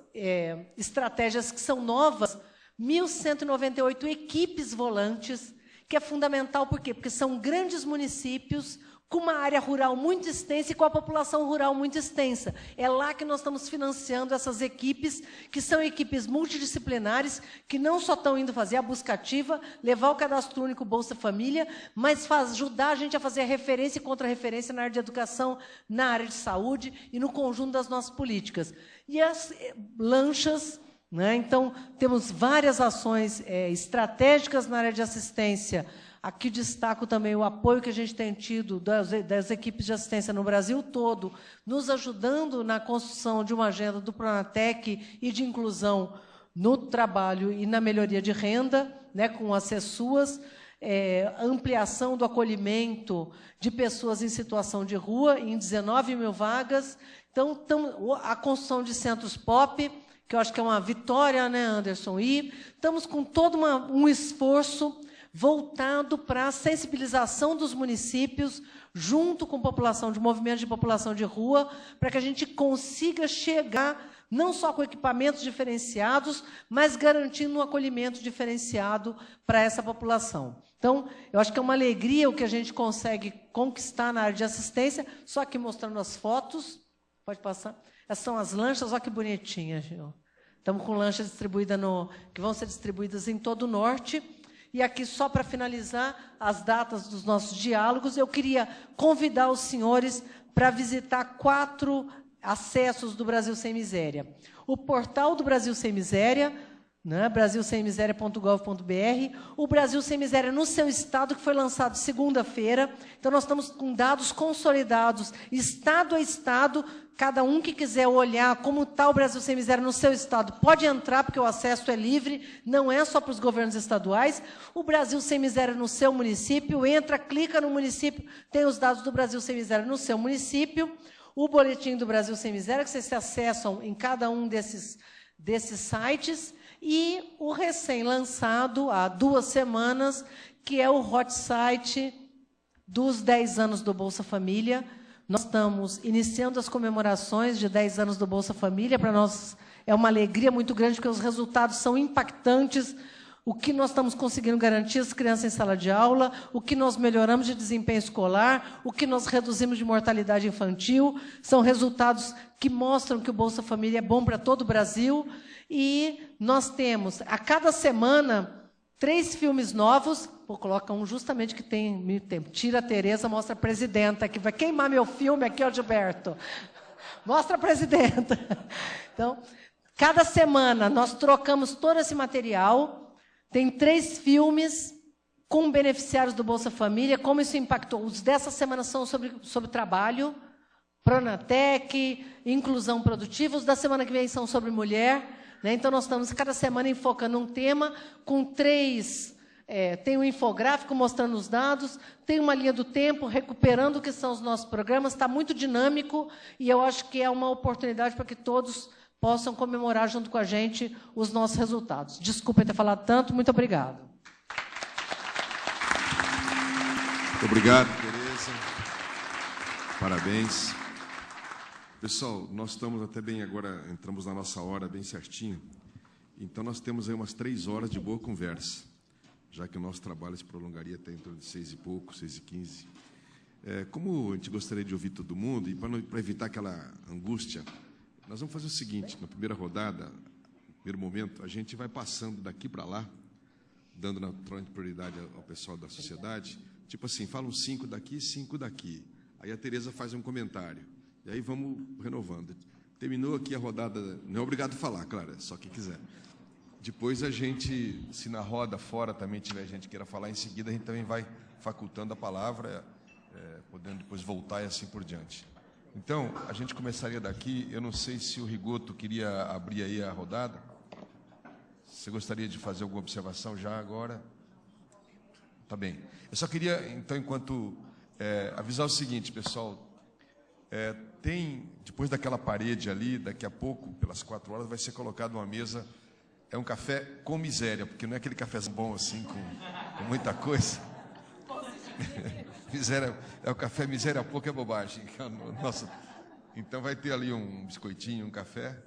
S2: estratégias que são novas, 1.198 equipes volantes, que é fundamental, por quê? Porque são grandes municípios com uma área rural muito extensa e com a população rural muito extensa. É lá que nós estamos financiando essas equipes, que são equipes multidisciplinares, que não só estão indo fazer a busca ativa, levar o cadastro único Bolsa Família, mas ajudar a gente a fazer a referência e contra-referência na área de educação, na área de saúde e no conjunto das nossas políticas. E as lanchas, então, temos várias ações estratégicas na área de assistência. Aqui destaco também o apoio que a gente tem tido das equipes de assistência no Brasil todo, nos ajudando na construção de uma agenda do Pronatec e de inclusão no trabalho e na melhoria de renda, com as CESUAS, ampliação do acolhimento de pessoas em situação de rua, em 19 mil vagas. Então, a construção de centros POP, que eu acho que é uma vitória, Anderson? E estamos com todo um esforço voltado para a sensibilização dos municípios, junto com população de movimento de população de rua, para que a gente consiga chegar não só com equipamentos diferenciados, mas garantindo um acolhimento diferenciado para essa população. Então, eu acho que é uma alegria o que a gente consegue conquistar na área de assistência, só aqui mostrando as fotos. Pode passar. Essas são as lanchas, olha que bonitinhas. Estamos com lanchas distribuídas que vão ser distribuídas em todo o norte. E aqui, só para finalizar as datas dos nossos diálogos, eu queria convidar os senhores para visitar 4 acessos do Brasil Sem Miséria. O portal do Brasil Sem Miséria, brasilsemmiseria.gov.br, o Brasil Sem Miséria no seu estado, que foi lançado segunda-feira. Então, nós estamos com dados consolidados, estado a estado. Cada um que quiser olhar como está o Brasil Sem Miséria no seu estado, pode entrar, porque o acesso é livre, não é só para os governos estaduais. O Brasil Sem Miséria no seu município, entra, clica no município, tem os dados do Brasil Sem Miséria no seu município. O boletim do Brasil Sem Miséria, que vocês se acessam em cada um desses sites. E o recém-lançado, há 2 semanas, que é o hot site dos 10 anos do Bolsa Família. Nós estamos iniciando as comemorações de 10 anos do Bolsa Família. Para nós é uma alegria muito grande, porque os resultados são impactantes. O que nós estamos conseguindo garantir às crianças em sala de aula, o que nós melhoramos de desempenho escolar, o que nós reduzimos de mortalidade infantil, são resultados que mostram que o Bolsa Família é bom para todo o Brasil. E nós temos, a cada semana, 3 filmes novos. Vou colocar um justamente que tem tempo. Tira a Tereza, mostra a presidenta, que vai queimar meu filme aqui, ó, Gilberto. Mostra a presidenta. Então, cada semana nós trocamos todo esse material. Tem 3 filmes com beneficiários do Bolsa Família. Como isso impactou? Os dessa semana são sobre trabalho, Pronatec, inclusão produtiva. Os da semana que vem são sobre mulher. Né? Então, nós estamos cada semana enfocando um tema com 3... tem um infográfico mostrando os dados, tem uma linha do tempo, recuperando o que são os nossos programas, está muito dinâmico, e eu acho que é uma oportunidade para que todos possam comemorar junto com a gente os nossos resultados. Desculpa ter falado tanto, muito obrigado.
S1: Muito obrigado, Tereza. Parabéns. Pessoal, nós estamos até bem agora, entramos na nossa hora bem certinho, então nós temos aí umas 3 horas de boa conversa, já que o nosso trabalho se prolongaria até em torno de 6 e pouco, 6h15. Como a gente gostaria de ouvir todo mundo, e para evitar aquela angústia, nós vamos fazer o seguinte: na primeira rodada, no primeiro momento, a gente vai passando daqui para lá, dando naturalmente prioridade ao pessoal da sociedade, tipo assim, falam 5 daqui, 5 daqui. Aí a Tereza faz um comentário, e aí vamos renovando. Terminou aqui a rodada, não é obrigado a falar, claro, é só quem quiser. Depois a gente, se na roda fora também tiver gente que queira falar, em seguida a gente também vai facultando a palavra, podendo depois voltar e assim por diante. Então, a gente começaria daqui. Eu não sei se o Rigoto queria abrir aí a rodada. Você gostaria de fazer alguma observação já agora? Tá bem. Eu só queria, então, enquanto... avisar o seguinte, pessoal. Tem, depois daquela parede ali, daqui a pouco, pelas 4 horas, vai ser colocada uma mesa... É um café com miséria, porque não é aquele café bom assim, com muita coisa. Miséria, é o café miséria pouco é bobagem. Nossa. Então vai ter ali um biscoitinho, um café,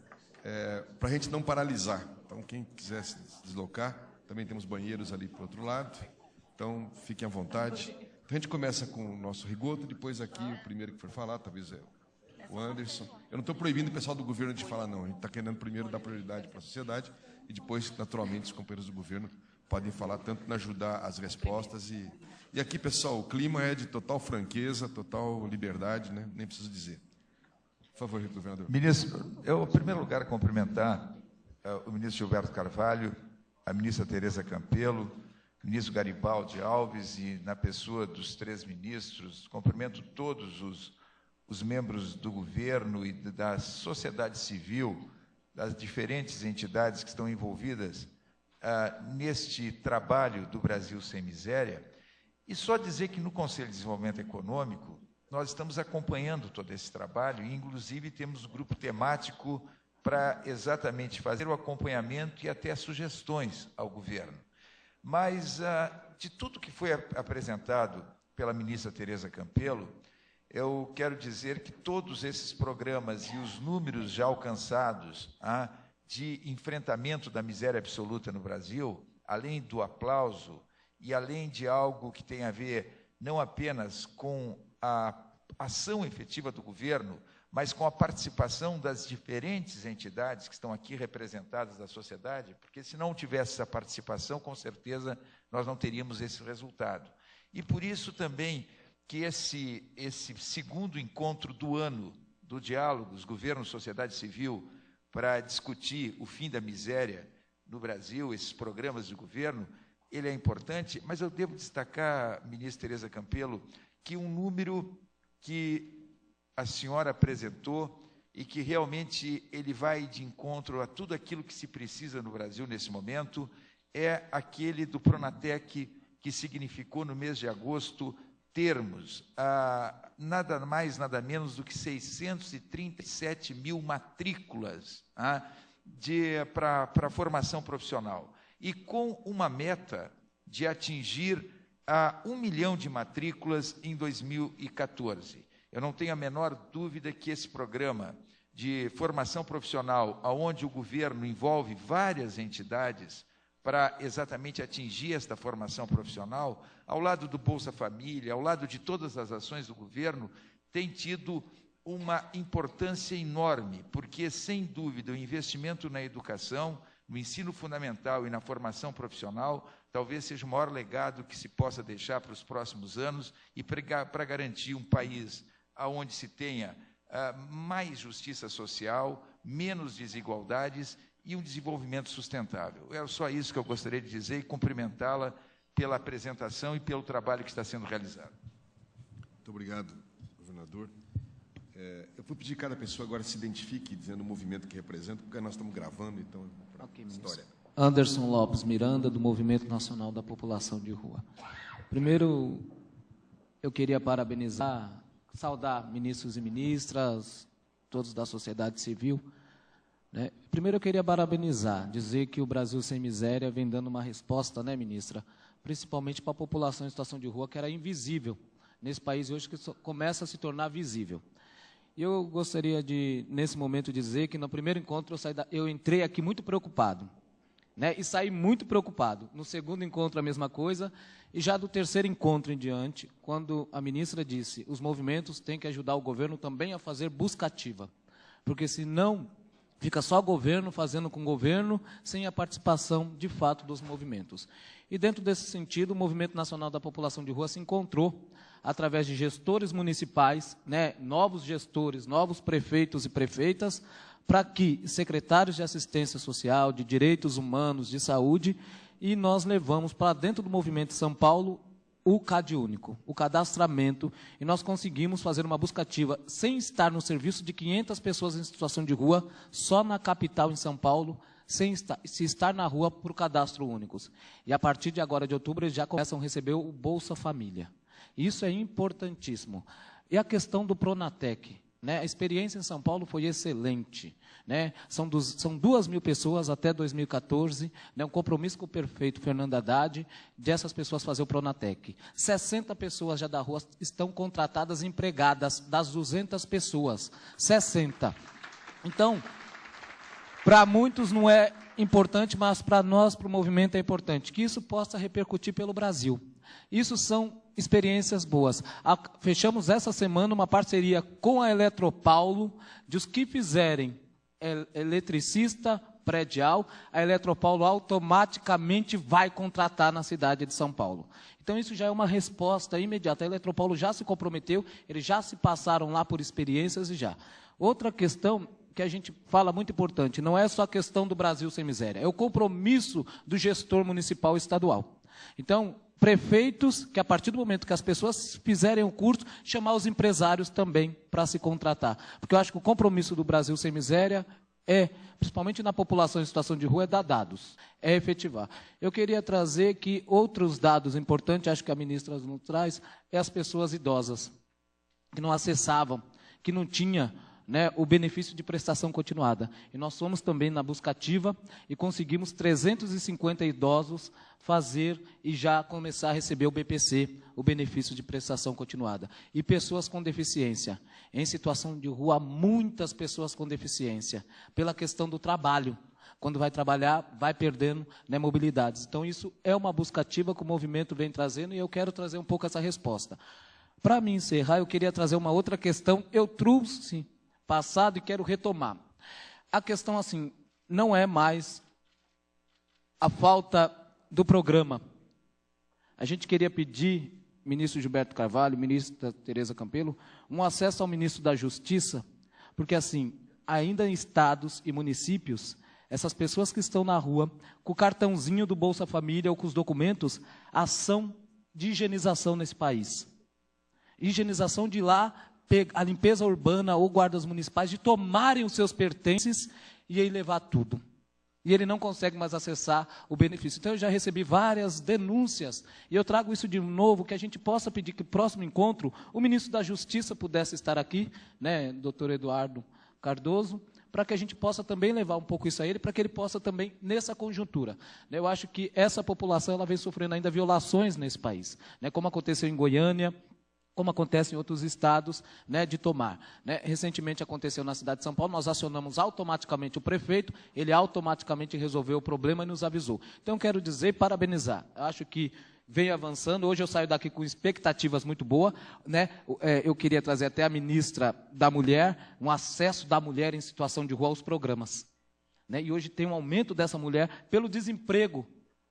S1: para a gente não paralisar. Então quem quiser se deslocar, também temos banheiros ali para o outro lado. Então fiquem à vontade. Então, a gente começa com o nosso Rigoto, depois aqui o primeiro que for falar, talvez o Anderson. Eu não estou proibindo o pessoal do governo de falar, não. A gente está querendo primeiro dar prioridade para a sociedade e depois, naturalmente, os companheiros do governo podem falar tanto na ajudar as respostas. E aqui, pessoal, o clima é de total franqueza, total liberdade, né? Nem preciso dizer. Por favor, governador.
S3: Ministro, eu, em primeiro lugar, cumprimentar o ministro Gilberto Carvalho, a ministra Tereza Campelo, o ministro Garibaldi Alves e, na pessoa dos 3 ministros, cumprimento todos os membros do governo e da sociedade civil, das diferentes entidades que estão envolvidas neste trabalho do Brasil Sem Miséria. E só dizer que no Conselho de Desenvolvimento Econômico nós estamos acompanhando todo esse trabalho e, inclusive, temos um grupo temático para exatamente fazer o acompanhamento e até sugestões ao governo. Mas, de tudo que foi apresentado pela ministra Tereza Campelo, eu quero dizer que todos esses programas e os números já alcançados de enfrentamento da miséria absoluta no Brasil, além do aplauso e além de algo que tem a ver não apenas com a ação efetiva do governo, mas com a participação das diferentes entidades que estão aqui representadas da sociedade, porque se não tivesse essa participação, com certeza nós não teríamos esse resultado. E por isso também que esse segundo encontro do ano do Diálogos Governo-Sociedade Civil para discutir o fim da miséria no Brasil, esses programas de governo, ele é importante, mas eu devo destacar, ministra Tereza Campelo, que um número que a senhora apresentou e que realmente ele vai de encontro a tudo aquilo que se precisa no Brasil nesse momento, é aquele do Pronatec, que significou no mês de agosto termos nada mais, nada menos do que 637 mil matrículas para a formação profissional. E com uma meta de atingir 1 milhão de matrículas em 2014. Eu não tenho a menor dúvida que esse programa de formação profissional, onde o governo envolve várias entidades para exatamente atingir esta formação profissional, ao lado do Bolsa Família, ao lado de todas as ações do governo, tem tido uma importância enorme, porque, sem dúvida, o investimento na educação, no ensino fundamental e na formação profissional, talvez seja o maior legado que se possa deixar para os próximos anos e para garantir um país onde se tenha mais justiça social, menos desigualdades e um desenvolvimento sustentável. Era só isso que eu gostaria de dizer e cumprimentá-la pela apresentação e pelo trabalho que está sendo realizado.
S1: Muito obrigado, governador. Eu vou pedir que cada pessoa agora se identifique, dizendo o movimento que representa, porque nós estamos gravando, então, para a história.
S4: Anderson Lopes Miranda, do Movimento Nacional da População de Rua. Primeiro, eu queria parabenizar, saudar ministros e ministras, todos da sociedade civil, né? Primeiro, eu queria parabenizar, dizer que o Brasil Sem Miséria vem dando uma resposta, né, ministra, principalmente para a população em situação de rua, que era invisível nesse país hoje, que começa a se tornar visível. E eu gostaria de, nesse momento, dizer que no primeiro encontro eu entrei aqui muito preocupado, né, e saí muito preocupado. No segundo encontro, a mesma coisa, e já do terceiro encontro em diante, quando a ministra disse, os movimentos têm que ajudar o governo também a fazer busca ativa, porque senão fica só o governo fazendo com o governo, sem a participação, de fato, dos movimentos. E dentro desse sentido, o Movimento Nacional da População de Rua se encontrou, através de gestores municipais, né, novos gestores, novos prefeitos e prefeitas, para que secretários de assistência social, de direitos humanos, de saúde, e nós levamos para dentro do Movimento São Paulo o CAD único, o cadastramento, e nós conseguimos fazer uma busca ativa, sem estar no serviço de 500 pessoas em situação de rua, só na capital, em São Paulo, sem estar na rua por cadastro únicos. E a partir de agora, de outubro, eles já começam a receber o Bolsa Família. Isso é importantíssimo. E a questão do Pronatec, né? A experiência em São Paulo foi excelente, né? São 2.000 pessoas até 2014, né? Um compromisso com o prefeito Fernando Haddad, dessas pessoas fazer o Pronatec. 60 pessoas já da rua estão contratadas, empregadas, das 200 pessoas, 60. Então, para muitos não é importante, mas para nós, para o movimento, é importante que isso possa repercutir pelo Brasil. Isso são experiências boas. Fechamos essa semana uma parceria com a Eletropaulo, de os que fizerem eletricista predial, a Eletropaulo automaticamente vai contratar na cidade de São Paulo. Então, isso já é uma resposta imediata. A Eletropaulo já se comprometeu, eles já se passaram lá por experiências e já. Outra questão que a gente fala muito importante, não é só a questão do Brasil Sem Miséria, é o compromisso do gestor municipal e estadual. Então, prefeitos, que a partir do momento que as pessoas fizerem o curso, chamar os empresários também para se contratar. Porque eu acho que o compromisso do Brasil Sem Miséria principalmente na população em situação de rua, é dar dados, é efetivar. Eu queria trazer que outros dados importantes, acho que a ministra nos traz, é as pessoas idosas, que não acessavam, que não tinham, né, o benefício de prestação continuada. E nós fomos também na busca ativa e conseguimos 350 idosos fazer e já começar a receber o BPC, o benefício de prestação continuada. E pessoas com deficiência. Em situação de rua, muitas pessoas com deficiência, pela questão do trabalho. Quando vai trabalhar, vai perdendo, né, mobilidades. Então, isso é uma busca ativa que o movimento vem trazendo e eu quero trazer um pouco essa resposta. Para me encerrar, eu queria trazer uma outra questão. Eu trouxe passado e quero retomar. A questão, assim, não é mais a falta do programa. A gente queria pedir, ministro Gilberto Carvalho, ministra Tereza Campelo, um acesso ao ministro da Justiça, porque, assim, ainda em estados e municípios, essas pessoas que estão na rua, com o cartãozinho do Bolsa Família ou com os documentos, ação de higienização nesse país. Higienização de lá, a limpeza urbana ou guardas municipais, de tomarem os seus pertences e aí levar tudo. E ele não consegue mais acessar o benefício. Então, eu já recebi várias denúncias, e eu trago isso de novo, que a gente possa pedir que no próximo encontro, o ministro da Justiça pudesse estar aqui, né, doutor Eduardo Cardoso, para que a gente possa também levar um pouco isso a ele, para que ele possa também, nessa conjuntura. Eu acho que essa população ela vem sofrendo ainda violações nesse país, né, como aconteceu em Goiânia, como acontece em outros estados, né, de tomar. Né? Recentemente aconteceu na cidade de São Paulo, nós acionamos automaticamente o prefeito, ele automaticamente resolveu o problema e nos avisou. Então, quero dizer, parabenizar. Acho que vem avançando, hoje eu saio daqui com expectativas muito boas. Né? Eu queria trazer até a ministra da Mulher, um acesso da mulher em situação de rua aos programas. Né? E hoje tem um aumento dessa mulher pelo desemprego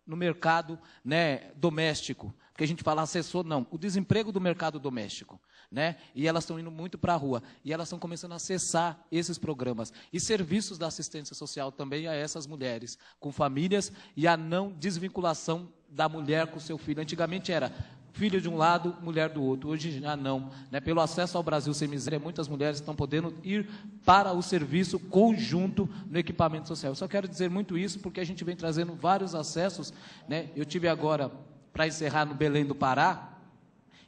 S4: no mercado, né, doméstico. porque a gente fala assessor, não, o desemprego do mercado doméstico, né? E elas estão indo muito para a rua, e elas estão começando a acessar esses programas e serviços da assistência social também a essas mulheres com famílias e a não desvinculação da mulher com seu filho. Antigamente era filho de um lado, mulher do outro. Hoje já não, né? Pelo acesso ao Brasil Sem Miséria, muitas mulheres estão podendo ir para o serviço conjunto no equipamento social. Eu só quero dizer muito isso porque a gente vem trazendo vários acessos, né? Eu tive agora, para encerrar, no Belém do Pará,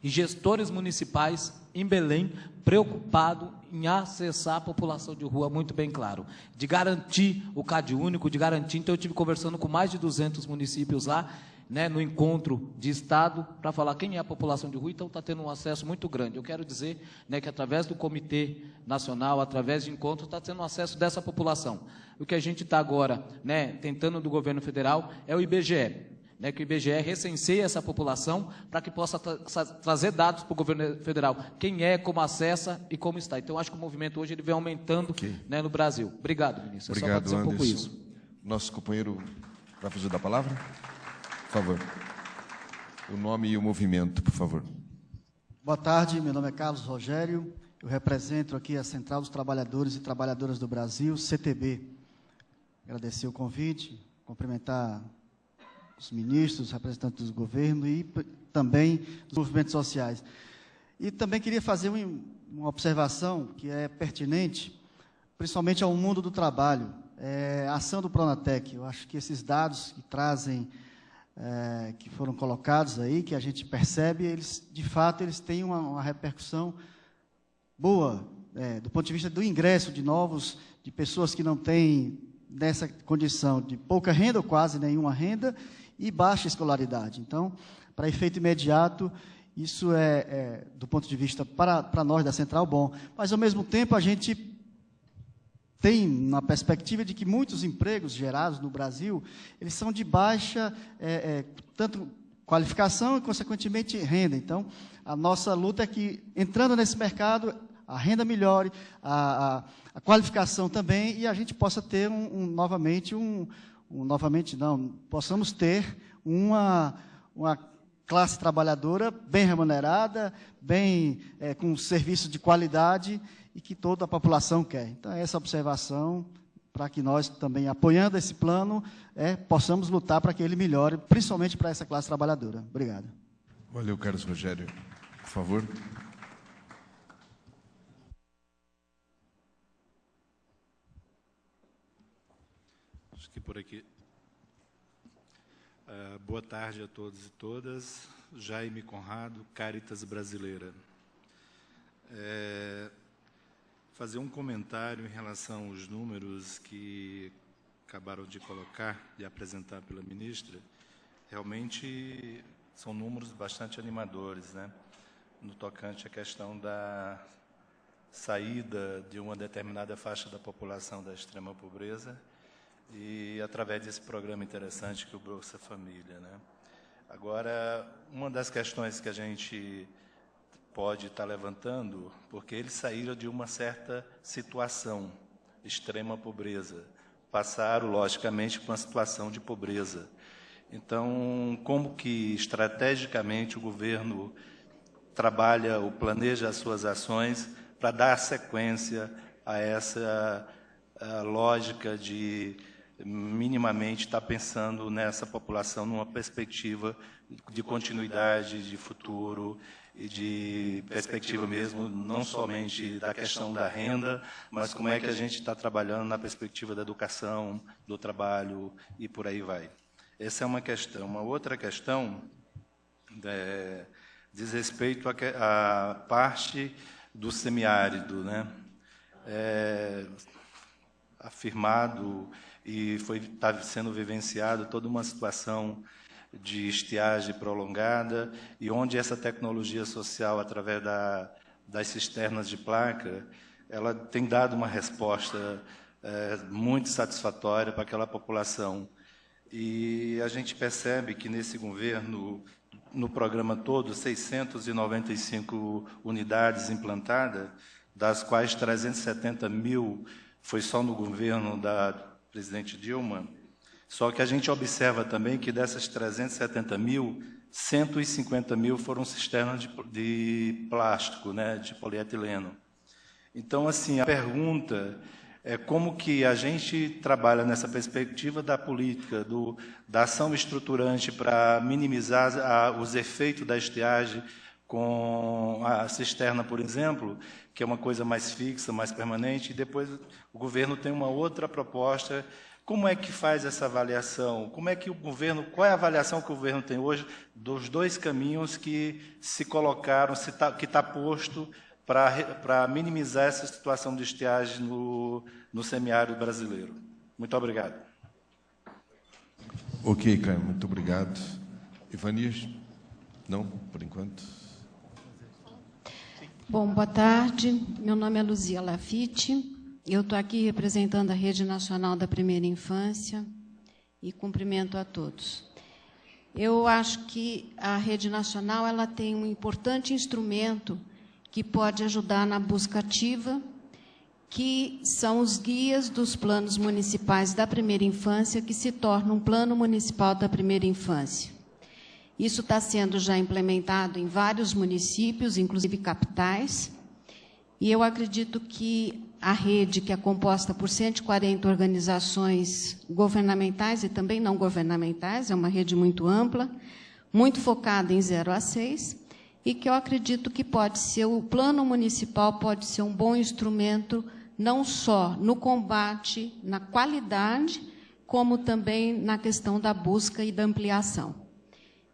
S4: e gestores municipais em Belém preocupados em acessar a população de rua, muito bem claro, de garantir o CAD único, de garantir. Então eu estive conversando com mais de 200 municípios lá, né, no encontro de Estado, para falar quem é a população de rua. Então está tendo um acesso muito grande. Eu quero dizer, né, que através do Comitê Nacional, através de encontros, está tendo um acesso dessa população. O que a gente está agora, né, tentando do governo federal é o IBGE, né, que o IBGE recenseie essa população para que possa trazer dados para o governo federal, quem é, como acessa e como está. Então, acho que o movimento hoje ele vem aumentando, né, no Brasil. Obrigado, ministro.
S1: Obrigado,
S4: só para dizer um pouco
S1: Anderson.
S4: isso.
S1: Nosso companheiro vai fazer da palavra? Por favor. O nome e o movimento, por favor.
S5: Boa tarde, meu nome é Carlos Rogério, eu represento aqui a Central dos Trabalhadores e Trabalhadoras do Brasil, CTB. Agradecer o convite, cumprimentar os ministros, os representantes do governo e também dos movimentos sociais. E também queria fazer uma observação que é pertinente, principalmente ao mundo do trabalho, a ação do Pronatec. Eu acho que esses dados que trazem, que foram colocados aí, que a gente percebe, eles, de fato, eles têm uma repercussão boa, do ponto de vista do ingresso de pessoas que não têm, nessa condição de pouca renda ou quase nenhuma renda e baixa escolaridade. Então, para efeito imediato, isso do ponto de vista para nós da Central, bom. Mas, ao mesmo tempo, a gente tem uma perspectiva de que muitos empregos gerados no Brasil, eles são de baixa, tanto qualificação e, consequentemente, renda. Então, a nossa luta é que, entrando nesse mercado, a renda melhore, a qualificação também, e a gente possa ter possamos ter uma classe trabalhadora bem remunerada, com serviço de qualidade, e que toda a população quer. Então, essa observação, para que nós também, apoiando esse plano, possamos lutar para que ele melhore, principalmente para essa classe trabalhadora. Obrigado.
S1: Valeu, Carlos Rogério. Por favor.
S6: Acho que por aqui. Boa tarde a todos e todas. Jaime Conrado, Caritas Brasileira. Fazer um comentário em relação aos números que acabaram de colocar e apresentar pela ministra. Realmente são números bastante animadores, né? No tocante à questão da saída de uma determinada faixa da população da extrema pobreza e através desse programa interessante que é o Bolsa Família, né? Agora, uma das questões que a gente pode estar levantando, porque eles saíram de uma certa situação, extrema pobreza, passaram, logicamente, para uma situação de pobreza. Então, como que, estrategicamente, o governo trabalha ou planeja as suas ações para dar sequência a essa lógica de, minimamente, estar pensando nessa população numa perspectiva de continuidade, de futuro, e de perspectiva mesmo, não somente da questão da renda, mas como é que a gente está trabalhando na perspectiva da educação, do trabalho e por aí vai. Essa é uma questão. Uma outra questão diz respeito à parte do semiárido, né? Afirmado e está sendo vivenciado toda uma situação de estiagem prolongada, e onde essa tecnologia social, através das cisternas de placa, ela tem dado uma resposta muito satisfatória para aquela população. E a gente percebe que, nesse governo, no programa todo, 695 unidades implantadas, das quais 370 mil foi só no governo da presidente Dilma. Só que a gente observa também que dessas 370 mil, 150 mil foram cisternas de plástico, né, de polietileno. Então, assim, a pergunta é como que a gente trabalha nessa perspectiva da política, da ação estruturante para minimizar os efeitos da estiagem com a cisterna, por exemplo, que é uma coisa mais fixa, mais permanente, e depois o governo tem uma outra proposta. Como é que faz essa avaliação? Como é que o governo, qual é a avaliação que o governo tem hoje dos dois caminhos que se colocaram, que está posto para minimizar essa situação de estiagem no semiárido brasileiro? Muito obrigado.
S1: Ok, Caio, muito obrigado. Ivanias? Não, por enquanto.
S7: Bom, boa tarde. Meu nome é Luzia Lafitte. Eu estou aqui representando a Rede Nacional da Primeira Infância e cumprimento a todos. Eu acho que a Rede Nacional ela tem um importante instrumento que pode ajudar na busca ativa, que são os guias dos planos municipais da primeira infância, que se tornam um plano municipal da primeira infância. Isso está sendo já implementado em vários municípios, inclusive capitais, e eu acredito que a rede, que é composta por 140 organizações governamentais e também não governamentais, é uma rede muito ampla, muito focada em 0 a 6, e que eu acredito que pode ser, o plano municipal pode ser um bom instrumento, não só no combate, na qualidade, como também na questão da busca e da ampliação.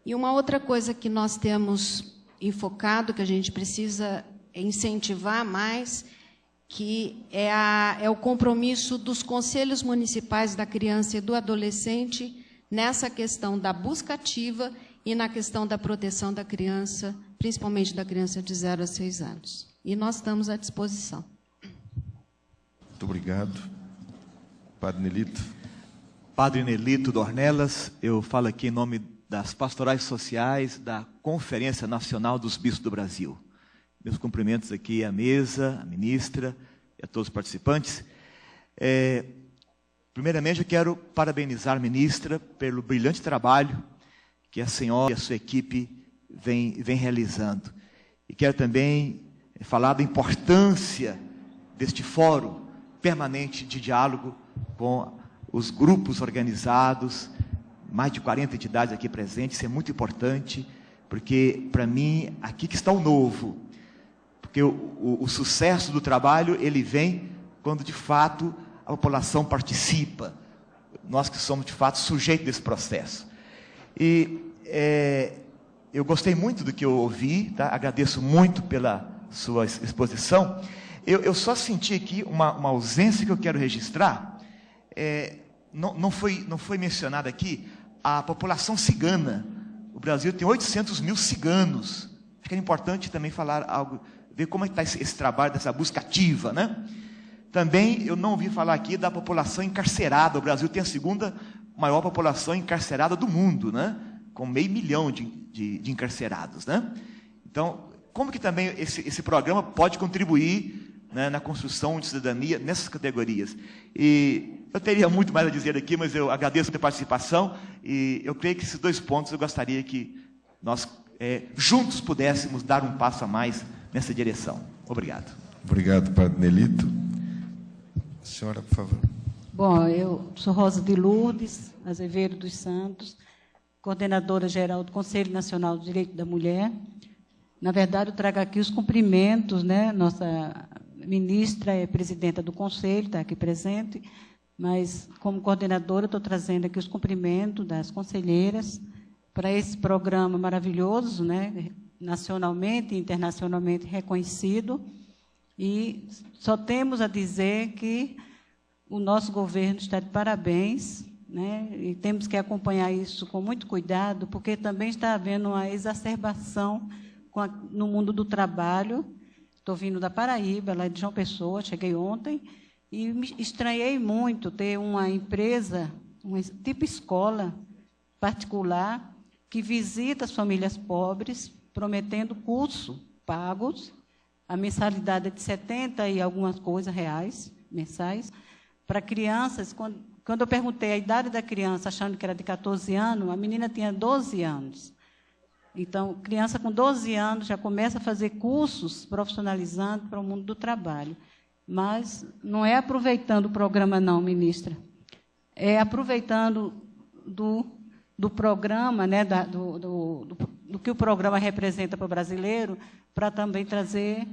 S7: E uma outra coisa que nós temos enfocado, que a gente precisa incentivar mais, que é o compromisso dos conselhos municipais da criança e do adolescente nessa questão da busca ativa e na questão da proteção da criança, principalmente da criança de 0 a 6 anos. E nós estamos à disposição.
S1: Muito obrigado. Padre Nelito.
S8: Padre Nelito Dornelas, eu falo aqui em nome das pastorais sociais da Conferência Nacional dos Bispos do Brasil. Meus cumprimentos aqui à mesa, à ministra e a todos os participantes. Primeiramente, eu quero parabenizar a ministra pelo brilhante trabalho que a senhora e a sua equipe vem realizando. E quero também falar da importância deste fórum permanente de diálogo com os grupos organizados, mais de 40 entidades aqui presentes. Isso é muito importante, porque, para mim, aqui que está o novo. Porque o sucesso do trabalho, ele vem quando, de fato, a população participa. Nós que somos, de fato, sujeitos desse processo. E eu gostei muito do que eu ouvi, tá? Agradeço muito pela sua exposição. Eu só senti aqui uma ausência que eu quero registrar. Não foi mencionada aqui a população cigana. O Brasil tem 800 mil ciganos. Acho que é importante também falar algo, ver como está esse trabalho dessa busca ativa, né? Também eu não ouvi falar aqui da população encarcerada. O Brasil tem a segunda maior população encarcerada do mundo, né? Com 500 mil de encarcerados, né? Então, como que também esse programa pode contribuir, né, na construção de cidadania nessas categorias? E eu teria muito mais a dizer aqui, mas eu agradeço a participação e eu creio que esses dois pontos eu gostaria que nós juntos pudéssemos dar um passo a mais nessa direção. Obrigado.
S1: Obrigado, Padre Nelito. Senhora, por favor.
S9: Bom, eu sou Rosa de Lourdes Azevedo dos Santos, coordenadora geral do Conselho Nacional do Direito da Mulher. Na verdade, eu trago aqui os cumprimentos, né? Nossa ministra é presidenta do Conselho, está aqui presente, mas, como coordenadora, estou trazendo aqui os cumprimentos das conselheiras para esse programa maravilhoso, né? Nacionalmente e internacionalmente reconhecido. E só temos a dizer que o nosso governo está de parabéns, né? E temos que acompanhar isso com muito cuidado, porque também está havendo uma exacerbação no mundo do trabalho. Estou vindo da Paraíba, lá de João Pessoa, cheguei ontem, e me estranhei muito ter uma empresa, tipo escola particular, que visita as famílias pobres, prometendo cursos pagos, a mensalidade é de 70 e algumas coisas reais, mensais, para crianças. Quando eu perguntei a idade da criança, achando que era de 14 anos, a menina tinha 12 anos. Então, criança com 12 anos já começa a fazer cursos profissionalizantes para o mundo do trabalho. Mas não é aproveitando o programa, não, ministra. É aproveitando do programa, né, do que o programa representa para o brasileiro, para também trazer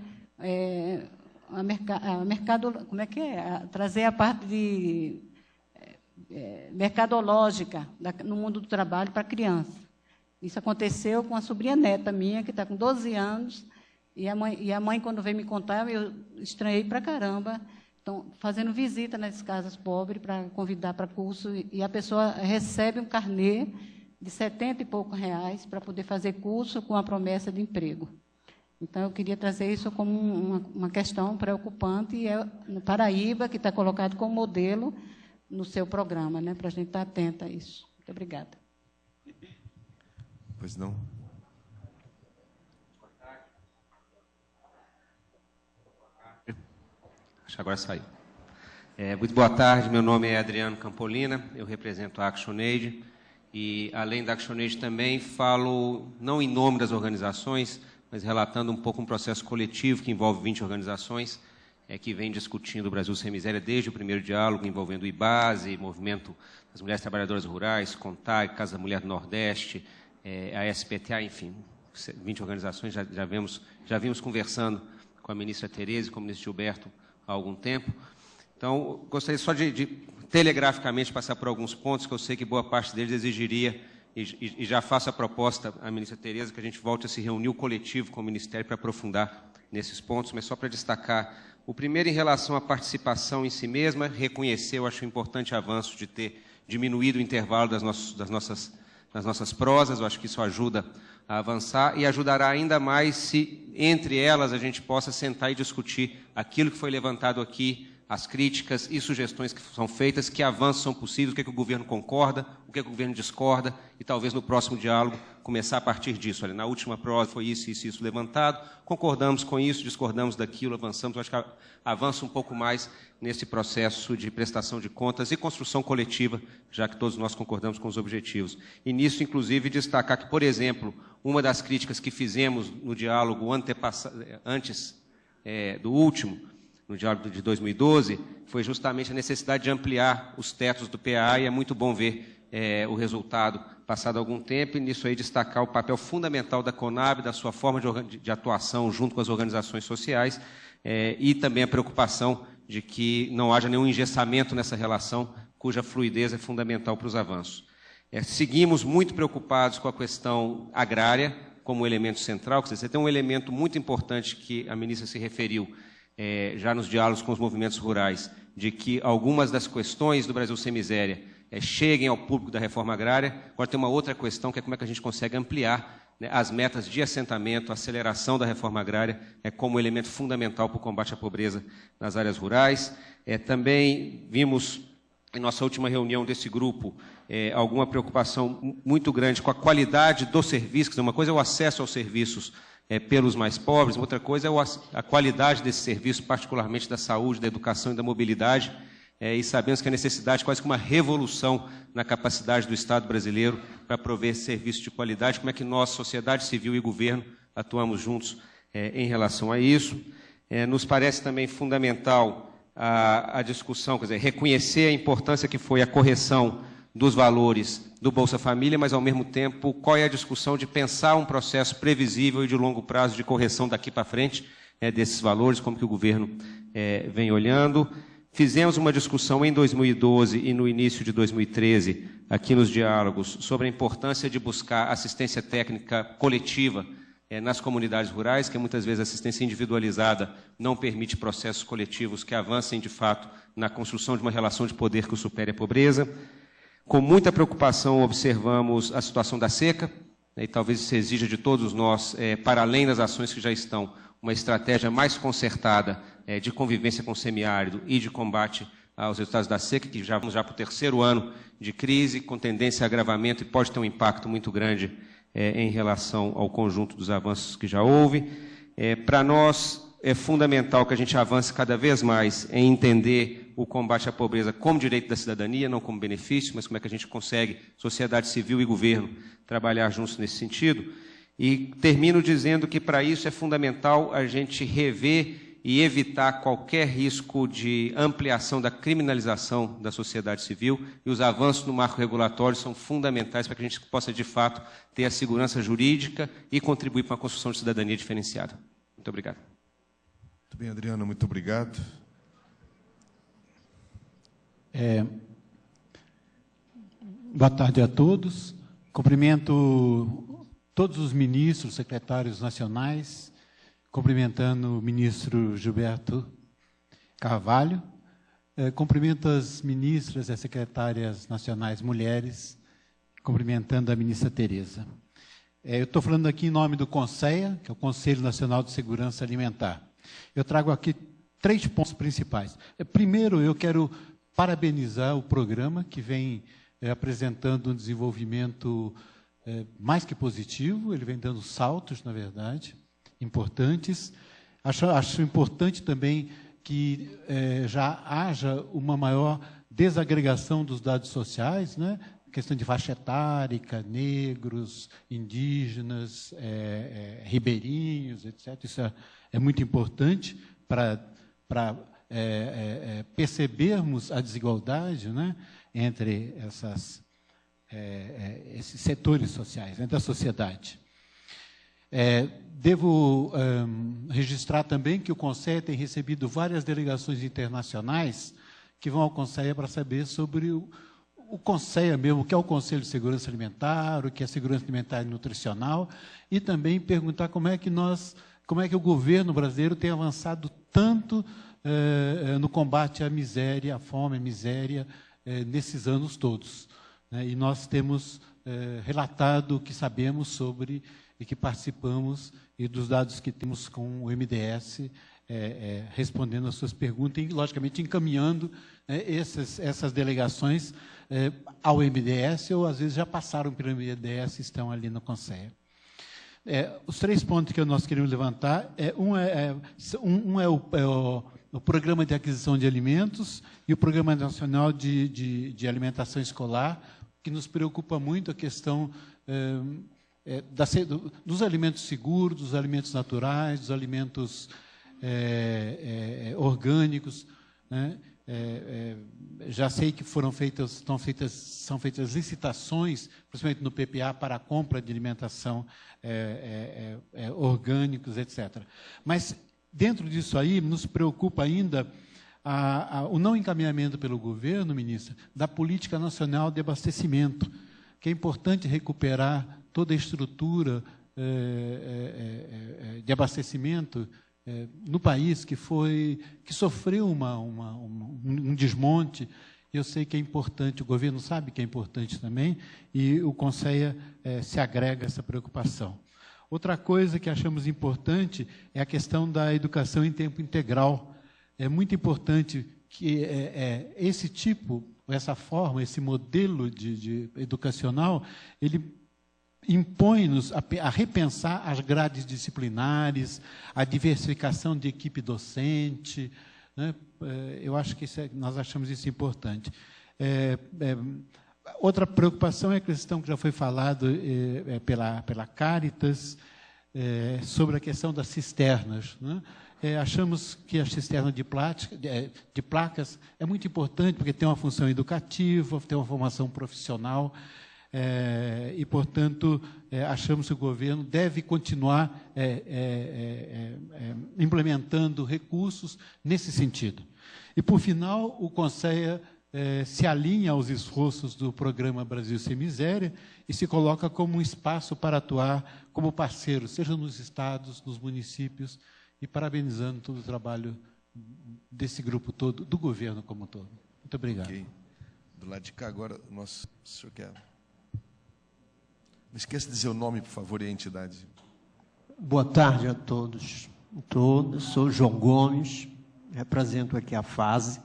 S9: trazer a parte de mercadológica no mundo do trabalho para a criança. Isso aconteceu com a sobrinha neta minha, que está com 12 anos, e a mãe, quando veio me contar, eu estranhei para caramba. Então, fazendo visita nas casas pobres para convidar para curso, e a pessoa recebe um carnê de R$70 e poucos para poder fazer curso com a promessa de emprego. Então, eu queria trazer isso como uma questão preocupante, e é no Paraíba, que está colocado como modelo no seu programa, né, para a gente estar atenta a isso. Muito obrigada.
S1: Pois não.
S10: Acho que agora saiu. Muito boa tarde, meu nome é Adriano Campolina, eu represento a ActionAid, e, além da ActionAid, também falo, não em nome das organizações, mas relatando um pouco um processo coletivo que envolve 20 organizações, que vem discutindo o Brasil Sem Miséria desde o primeiro diálogo, envolvendo o IBASE, Movimento das Mulheres Trabalhadoras Rurais, CONTAG, Casa da Mulher do Nordeste, a SPTA, enfim, 20 organizações, já vimos conversando com a ministra Tereza e com o ministro Gilberto há algum tempo. Então, gostaria só de telegraficamente passar por alguns pontos que eu sei que boa parte deles exigiria, e já faço a proposta à ministra Tereza que a gente volte a se reunir o coletivo com o Ministério para aprofundar nesses pontos, mas só para destacar. O primeiro, em relação à participação em si mesma, reconhecer, eu acho importante o avanço de ter diminuído o intervalo das nossas prosas, eu acho que isso ajuda a avançar e ajudará ainda mais se, entre elas, a gente possa sentar e discutir aquilo que foi levantado aqui, as críticas e sugestões que são feitas, que avanços são possíveis, o que, é que o governo concorda, o que, é que o governo discorda, e talvez no próximo diálogo começar a partir disso. Olha, na última prosa foi isso levantado, concordamos com isso, discordamos daquilo, avançamos, eu acho que avança um pouco mais nesse processo de prestação de contas e construção coletiva, já que todos nós concordamos com os objetivos. E nisso, inclusive, destacar que, por exemplo, uma das críticas que fizemos no diálogo antes do último, no diálogo de 2012, foi justamente a necessidade de ampliar os tetos do PA, e é muito bom ver o resultado passado algum tempo, e nisso aí destacar o papel fundamental da CONAB, da sua forma de atuação junto com as organizações sociais, e também a preocupação de que não haja nenhum engessamento nessa relação, cuja fluidez é fundamental para os avanços. Seguimos muito preocupados com a questão agrária como elemento central, quer dizer, você tem um elemento muito importante que a ministra se referiu, já nos diálogos com os movimentos rurais, de que algumas das questões do Brasil Sem Miséria cheguem ao público da reforma agrária. Agora tem uma outra questão, que é como é que a gente consegue ampliar, né, as metas de assentamento, a aceleração da reforma agrária, como elemento fundamental para o combate à pobreza nas áreas rurais. Também vimos, em nossa última reunião desse grupo, alguma preocupação muito grande com a qualidade do serviço. Quer dizer, uma coisa é o acesso aos serviços pelos mais pobres, outra coisa é a qualidade desse serviço, particularmente da saúde, da educação e da mobilidade, e sabemos que a necessidade é quase que uma revolução na capacidade do Estado brasileiro para prover serviços de qualidade, como é que nós, sociedade civil e governo, atuamos juntos em relação a isso. Nos parece também fundamental a discussão, quer dizer, reconhecer a importância que foi a correção dos valores do Bolsa Família, mas, ao mesmo tempo, qual é a discussão de pensar um processo previsível e de longo prazo de correção daqui para frente desses valores, como que o governo vem olhando. Fizemos uma discussão em 2012 e no início de 2013, aqui nos diálogos, sobre a importância de buscar assistência técnica coletiva nas comunidades rurais, que muitas vezes a assistência individualizada não permite processos coletivos que avancem, de fato, na construção de uma relação de poder que supere a pobreza. Com muita preocupação observamos a situação da seca, e talvez isso exija de todos nós, para além das ações que já estão, uma estratégia mais concertada de convivência com o semiárido e de combate aos resultados da seca, que já vamos para o terceiro ano de crise, com tendência a agravamento, e pode ter um impacto muito grande em relação ao conjunto dos avanços que já houve. Para nós, é fundamental que a gente avance cada vez mais em entender o combate à pobreza como direito da cidadania, não como benefício, mas como é que a gente consegue, sociedade civil e governo, trabalhar juntos nesse sentido. E termino dizendo que, para isso, é fundamental a gente rever e evitar qualquer risco de ampliação da criminalização da sociedade civil, e os avanços no marco regulatório são fundamentais para que a gente possa, de fato, ter a segurança jurídica e contribuir para a construção de cidadania diferenciada. Muito obrigado.
S1: Muito bem, Adriano, muito obrigado.
S11: Boa tarde a todos. Cumprimento todos os ministros, secretários nacionais, cumprimentando o ministro Gilberto Carvalho. Cumprimento as ministras e as secretárias nacionais mulheres, cumprimentando a ministra Tereza. Eu estou falando aqui em nome do CONSEA, que é o Conselho Nacional de Segurança Alimentar. Eu trago aqui 3 pontos principais. Primeiro, eu quero parabenizar o programa, que vem apresentando um desenvolvimento mais que positivo, ele vem dando saltos, na verdade, importantes. Acho importante também que já haja uma maior desagregação dos dados sociais, né? Questão de faixa etária, negros, indígenas, ribeirinhos, etc. Isso é muito importante para percebermos a desigualdade, né, entre esses setores sociais, né, da sociedade. Devo registrar também que o CONSEA tem recebido várias delegações internacionais que vão ao CONSEA para saber sobre o CONSEA mesmo, o que é o Conselho de Segurança Alimentar, o que é segurança alimentar e nutricional, e também perguntar como é que o governo brasileiro tem avançado tanto no combate à miséria, à fome, à miséria, nesses anos todos. Né? E nós temos relatado o que sabemos sobre e que participamos e dos dados que temos com o MDS, respondendo às suas perguntas e, logicamente, encaminhando essas delegações ao MDS, ou às vezes já passaram pelo MDS e estão ali no CONSEA. Os 3 pontos que nós queremos levantar, um é o Programa de Aquisição de Alimentos e o Programa Nacional de Alimentação Escolar, que nos preocupa muito a questão dos alimentos seguros, dos alimentos naturais, dos alimentos orgânicos, né? Já sei que são feitas licitações, principalmente no PPA, para a compra de alimentação orgânicos, etc. Mas, dentro disso aí, nos preocupa ainda o não encaminhamento pelo governo, ministra, da Política Nacional de Abastecimento, que é importante recuperar toda a estrutura de abastecimento no país que sofreu um desmonte. Eu sei que é importante, o governo sabe que é importante também, e o CONSEA se agrega a essa preocupação. Outra coisa que achamos importante é a questão da educação em tempo integral. É muito importante que esse tipo, essa forma, esse modelo de educacional, ele impõe-nos a repensar as grades disciplinares, a diversificação de equipe docente, né? Eu acho que nós achamos isso importante. Outra preocupação é a questão que já foi falado pela Caritas, sobre a questão das cisternas, né? Achamos que a cisterna de placas é muito importante, porque tem uma função educativa, tem uma formação profissional, e, portanto, achamos que o governo deve continuar implementando recursos nesse sentido. E, por final, o CONSEA se alinha aos esforços do Programa Brasil Sem Miséria e se coloca como um espaço para atuar como parceiro, seja nos estados, nos municípios, e parabenizando todo o trabalho desse grupo todo, do governo como um todo. Muito obrigado.
S1: Okay. Do lado de cá, agora, o senhor quer... Não esqueça de dizer o nome, por favor, e a entidade.
S12: Boa tarde a todos e todas. Sou João Gomes, represento aqui a FASE.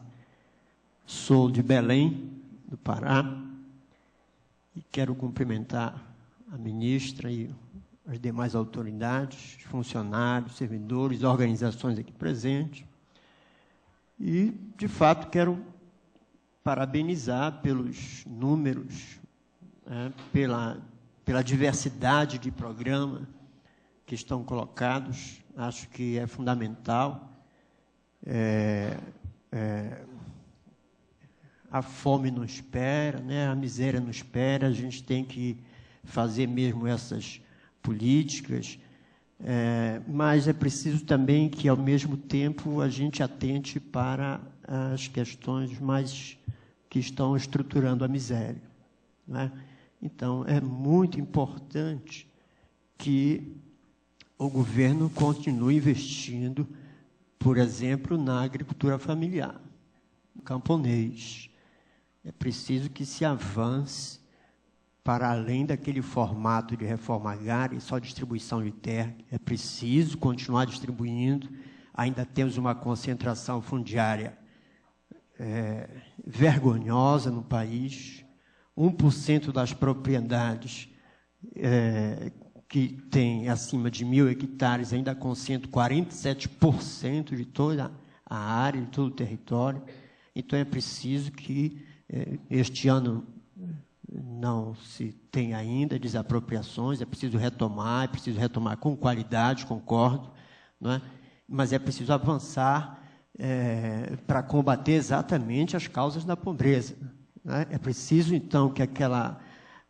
S12: Sou de Belém, do Pará, e quero cumprimentar a ministra e as demais autoridades, funcionários, servidores, organizações aqui presentes. E, de fato, quero parabenizar pelos números, pela diversidade de programa que estão colocados. Acho que é fundamental. A fome não espera, né? A miséria não espera, a gente tem que fazer mesmo essas políticas, mas é preciso também que, ao mesmo tempo, a gente atente para as questões mais que estão estruturando a miséria, né? Então, é muito importante que o governo continue investindo, por exemplo, na agricultura familiar, no camponês. É preciso que se avance para além daquele formato de reforma agrária e só distribuição de terra. É preciso continuar distribuindo. Ainda temos uma concentração fundiária vergonhosa no país. 1% das propriedades que tem acima de 1.000 hectares ainda concentram 47% de toda a área, de todo o território. Então, é preciso que este ano não se tem ainda desapropriações, é preciso retomar com qualidade, concordo, não é? Mas é preciso avançar para combater exatamente as causas da pobreza, né? É preciso, então, que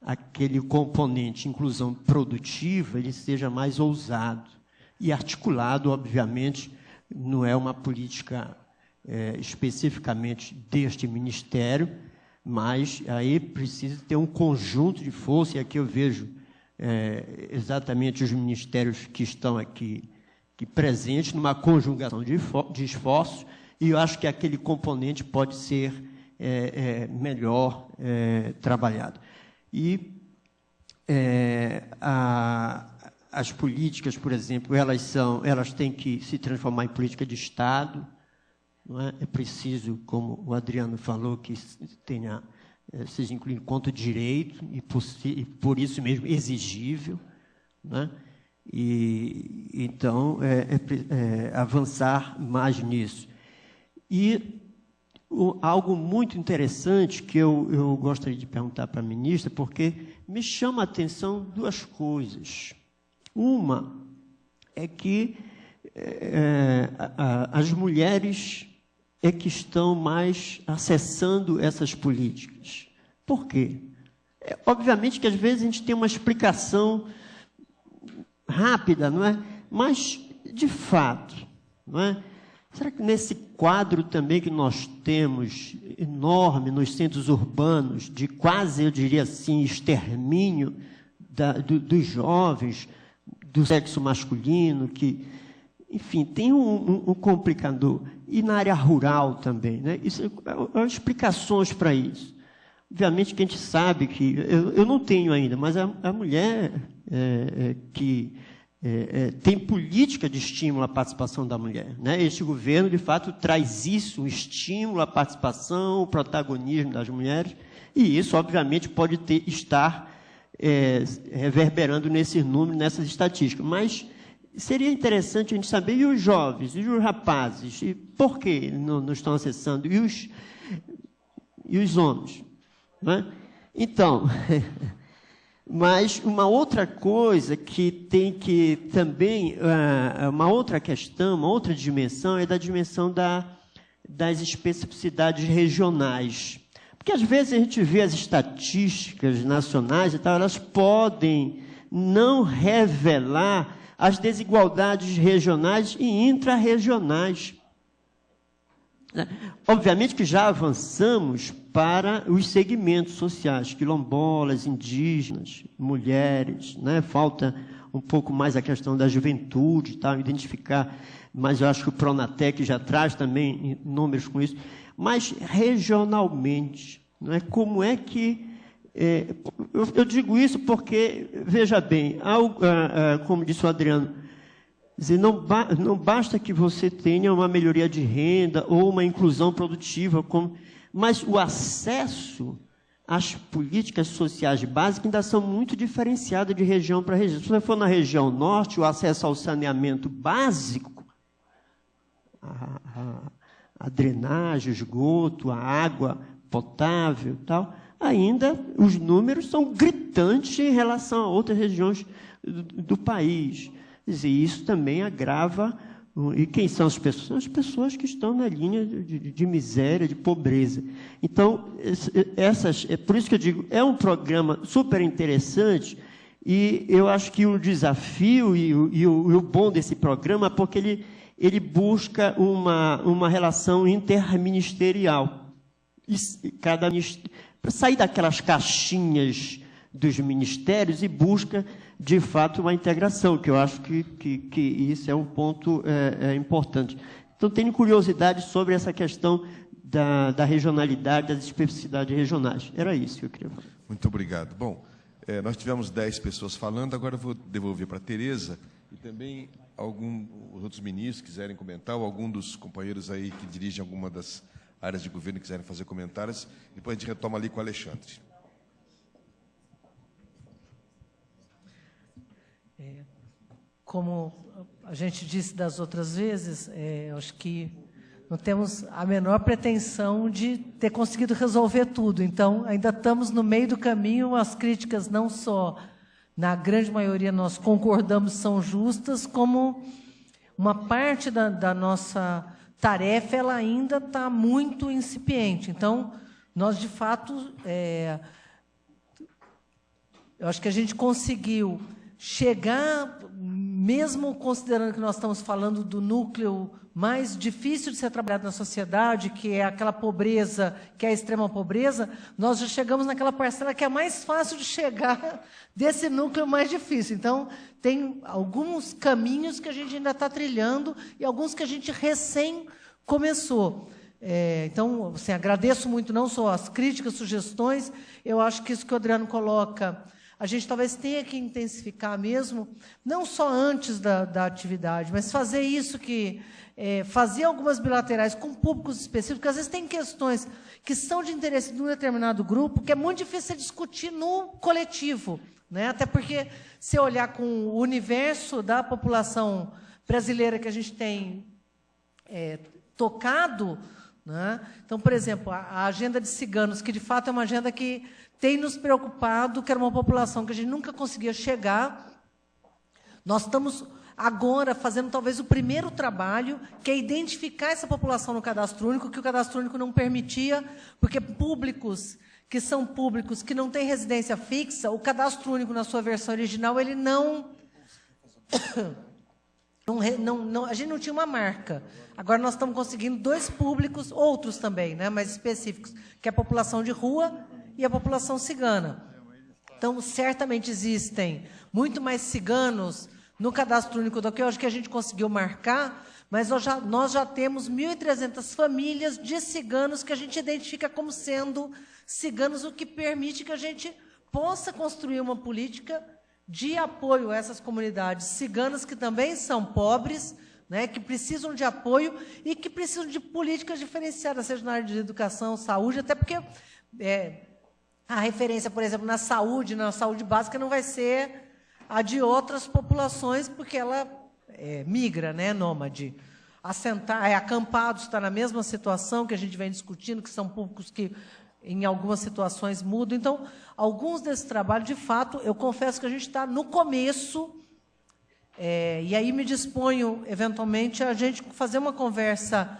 S12: aquele componente inclusão produtiva ele seja mais ousado e articulado, obviamente, não é uma política especificamente deste Ministério, mas aí precisa ter um conjunto de força, e aqui eu vejo exatamente os ministérios que estão aqui presentes numa conjugação de esforços, e eu acho que aquele componente pode ser melhor trabalhado. E as políticas, por exemplo, elas têm que se transformar em política de Estado. Não é? É preciso, como o Adriano falou, que seja incluído enquanto direito e por isso mesmo exigível, não é? E então avançar mais nisso. E algo muito interessante que eu gostaria de perguntar para a ministra, porque me chama a atenção duas coisas. Uma é que as mulheres que estão mais acessando essas políticas. Por quê? Obviamente que às vezes a gente tem uma explicação rápida, não é? Mas, de fato, não é? Será que nesse quadro também que nós temos enorme nos centros urbanos, de quase, eu diria assim, extermínio dos jovens, do sexo masculino, que, enfim, tem um complicador, e na área rural também, né? Há explicações para isso. Obviamente que a gente sabe que, eu não tenho ainda, mas a mulher que tem política de estímulo à participação da mulher, né? Este governo, de fato, traz isso, o estímulo à participação, o protagonismo das mulheres, e isso, obviamente, pode estar reverberando nesses números, nessas estatísticas. Mas seria interessante a gente saber, e os jovens, e os rapazes, e por que não estão acessando, e os homens, né? Então, mas uma outra coisa que tem que também, uma outra questão, uma outra dimensão, é da dimensão das especificidades regionais. Porque, às vezes, a gente vê as estatísticas nacionais e tal, elas podem não revelar as desigualdades regionais e intrarregionais. Obviamente que já avançamos para os segmentos sociais, quilombolas, indígenas, mulheres, né? Falta um pouco mais a questão da juventude, tá? Identificar, mas eu acho que o Pronatec já traz também números com isso, mas regionalmente, não é? Como é que... eu digo isso porque, veja bem, como disse o Adriano, dizer, não basta que você tenha uma melhoria de renda ou uma inclusão produtiva, mas o acesso às políticas sociais básicas ainda são muito diferenciadas de região para região. Se você for na região norte, o acesso ao saneamento básico, a drenagem, o esgoto, a água potável e tal, ainda os números são gritantes em relação a outras regiões do país. E isso também agrava. E quem são as pessoas? São as pessoas que estão na linha de miséria, de pobreza. Então, é por isso que eu digo, é um programa super interessante, e eu acho que o desafio e o bom desse programa é porque ele busca uma relação interministerial. Para sair daquelas caixinhas dos ministérios e busca, de fato, uma integração, que eu acho que isso é um ponto importante. Então, tenho curiosidade sobre essa questão da regionalidade, das especificidades regionais. Era isso que eu queria falar.
S1: Muito obrigado. Bom, nós tivemos 10 pessoas falando, agora eu vou devolver para a Tereza, e também os outros ministros quiserem comentar, ou algum dos companheiros aí que dirigem alguma das áreas de governo quiserem fazer comentários, depois a gente retoma ali com o Alexandre.
S2: Como a gente disse das outras vezes, eu acho que não temos a menor pretensão de ter conseguido resolver tudo. Então, ainda estamos no meio do caminho, as críticas não só, na grande maioria, nós concordamos são justas, como uma parte da nossa tarefa, ela ainda está muito incipiente. Então, nós, de fato, eu acho que a gente conseguiu chegar, mesmo considerando que nós estamos falando do núcleo mais difícil de ser trabalhado na sociedade, que é aquela pobreza, que é a extrema pobreza, nós já chegamos naquela parcela que é mais fácil de chegar desse núcleo mais difícil. Então, tem alguns caminhos que a gente ainda está trilhando e alguns que a gente recém começou. Então, assim, agradeço muito não só as críticas, sugestões, eu acho que isso que o Adriano coloca, a gente talvez tenha que intensificar mesmo, não só antes da atividade, mas fazer isso fazer algumas bilaterais com públicos específicos, porque às vezes tem questões que são de interesse de um determinado grupo, que é muito difícil discutir no coletivo, né? Até porque, se olhar com o universo da população brasileira que a gente tem tocado, né? Então, por exemplo, a agenda de ciganos, que de fato é uma agenda que tem nos preocupado, que era uma população que a gente nunca conseguia chegar. Nós estamos agora fazendo talvez o primeiro trabalho, que é identificar essa população no cadastro único, que o cadastro único não permitia, porque públicos que são públicos, que não têm residência fixa, o cadastro único, na sua versão original, ele a gente não tinha uma marca. Agora nós estamos conseguindo 2 públicos, outros também, né, mais específicos, que é a população de rua e a população cigana. Então, certamente existem muito mais ciganos no cadastro único do que hoje que a gente conseguiu marcar, mas nós já temos 1.300 famílias de ciganos que a gente identifica como sendo ciganos, o que permite que a gente possa construir uma política de apoio a essas comunidades ciganas que também são pobres, né, que precisam de apoio e que precisam de políticas diferenciadas, seja na área de educação, saúde, até porque a referência, por exemplo, na saúde básica, não vai ser a de outras populações, porque ela migra, né, nômade. Acampados está na mesma situação que a gente vem discutindo, que são públicos que, em algumas situações, mudam. Então, alguns desses trabalhos, de fato, eu confesso que a gente está no começo, e aí me disponho, eventualmente, a gente fazer uma conversa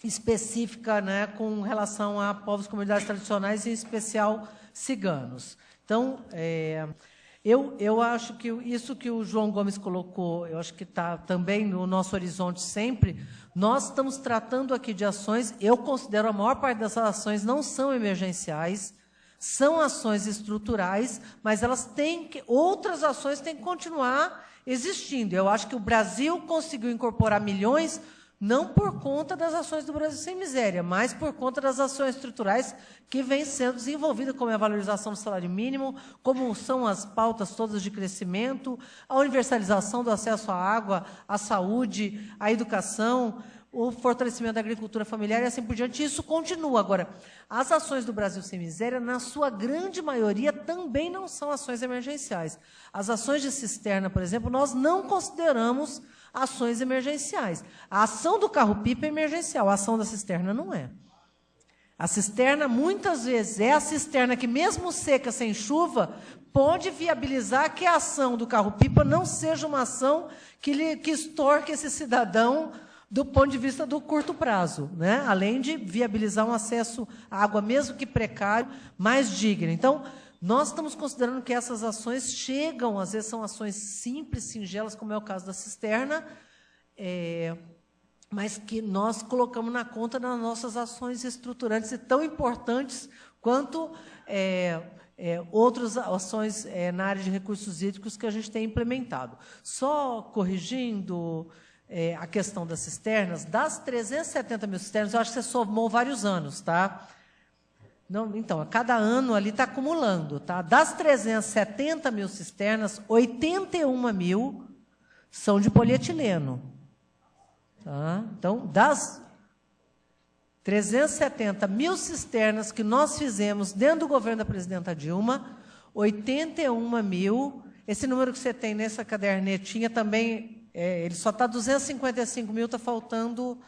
S2: específica, né, com relação a povos, comunidades tradicionais, em especial ciganos. Então, eu acho que isso que o João Gomes colocou, eu acho que está também no nosso horizonte sempre. Nós estamos tratando aqui de ações, eu considero a maior parte dessas ações não são emergenciais, são ações estruturais, mas outras ações têm que continuar existindo. Eu acho que o Brasil conseguiu incorporar milhões, não por conta das ações do Brasil Sem Miséria, mas por conta das ações estruturais que vêm sendo desenvolvidas, como a valorização do salário mínimo, como são as pautas todas de crescimento, a universalização do acesso à água, à saúde, à educação, o fortalecimento da agricultura familiar e assim por diante. Isso continua. Agora, as ações do Brasil Sem Miséria, na sua grande maioria, também não são ações emergenciais. As ações de cisterna, por exemplo, nós não consideramos ações emergenciais. A ação do carro-pipa é emergencial, a ação da cisterna não é. A cisterna, muitas vezes, é a cisterna que, mesmo seca, sem chuva, pode viabilizar que a ação do carro-pipa não seja uma ação que extorque esse cidadão do ponto de vista do curto prazo, né? Além de viabilizar um acesso à água, mesmo que precário, mais digno. Então, nós estamos considerando que essas ações chegam, às vezes são ações simples, singelas, como é o caso da cisterna, mas que nós colocamos na conta das nossas ações estruturantes e tão importantes quanto outras ações na área de recursos hídricos que a gente tem implementado. Só corrigindo a questão das cisternas, das 370 mil cisternas, eu acho que você somou vários anos, tá? Não, então, a cada ano ali está acumulando, tá? Das 370 mil cisternas, 81 mil são de polietileno. Tá? Então, das 370 mil cisternas que nós fizemos dentro do governo da presidenta Dilma, 81 mil, esse número que você tem nessa cadernetinha também, ele só está 255 mil, está faltando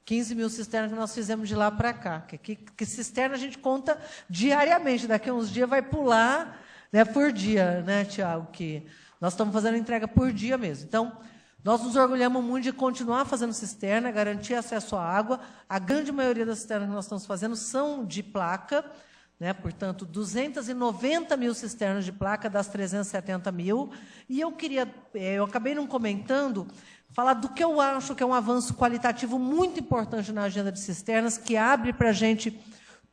S2: 15 mil cisternas que nós fizemos de lá para cá. Que cisterna a gente conta diariamente, daqui a uns dias vai pular, né, por dia, né, Tiago? Que nós estamos fazendo entrega por dia mesmo. Então, nós nos orgulhamos muito de continuar fazendo cisterna, garantir acesso à água. A grande maioria das cisternas que nós estamos fazendo são de placa, né? Portanto, 290 mil cisternas de placa das 370 mil. E eu acabei não comentando, falar do que eu acho que é um avanço qualitativo muito importante na agenda de cisternas, que abre para a gente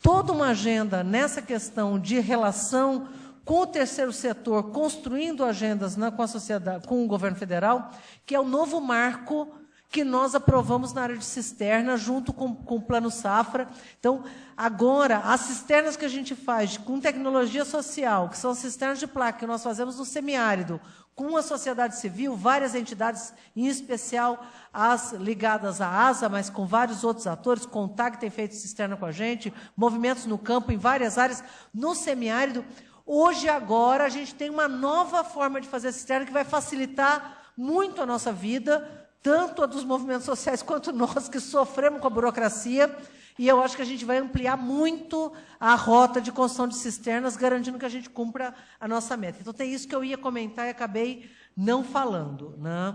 S2: toda uma agenda nessa questão de relação com o terceiro setor, construindo agendas com a sociedade, com o governo federal, que é o novo marco que nós aprovamos na área de cisterna, junto com o Plano Safra. Então, agora, as cisternas que a gente faz com tecnologia social, que são cisternas de placa, que nós fazemos no semiárido, com a sociedade civil, várias entidades, em especial as ligadas à ASA, mas com vários outros atores, CONTAG tem feito cisterna com a gente, movimentos no campo, em várias áreas, no semiárido. Hoje, agora, a gente tem uma nova forma de fazer cisterna que vai facilitar muito a nossa vida, tanto a dos movimentos sociais quanto nós que sofremos com a burocracia, e eu acho que a gente vai ampliar muito a rota de construção de cisternas, garantindo que a gente cumpra a nossa meta. Então, tem isso que eu ia comentar e acabei não falando, né?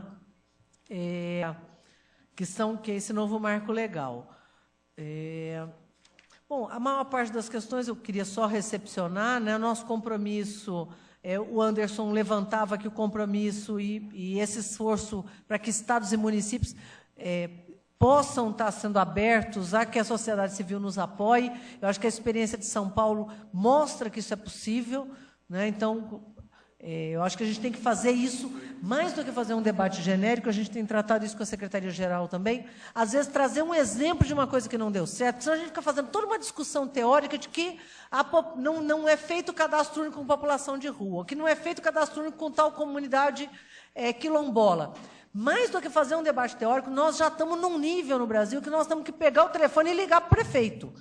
S2: Que é esse novo marco legal. Bom, a maior parte das questões eu queria só recepcionar, né? Nosso compromisso, o Anderson levantava aqui o compromisso e esse esforço para que estados e municípios possam estar sendo abertos a que a sociedade civil nos apoie. Eu acho que a experiência de São Paulo mostra que isso é possível, né? Então, eu acho que a gente tem que fazer isso, mais do que fazer um debate genérico, a gente tem tratado isso com a Secretaria-Geral também, às vezes trazer um exemplo de uma coisa que não deu certo, senão a gente fica fazendo toda uma discussão teórica de que não é feito cadastro único com população de rua, que não é feito cadastro único com tal comunidade quilombola. Mais do que fazer um debate teórico, nós já estamos num nível no Brasil que nós temos que pegar o telefone e ligar para o prefeito.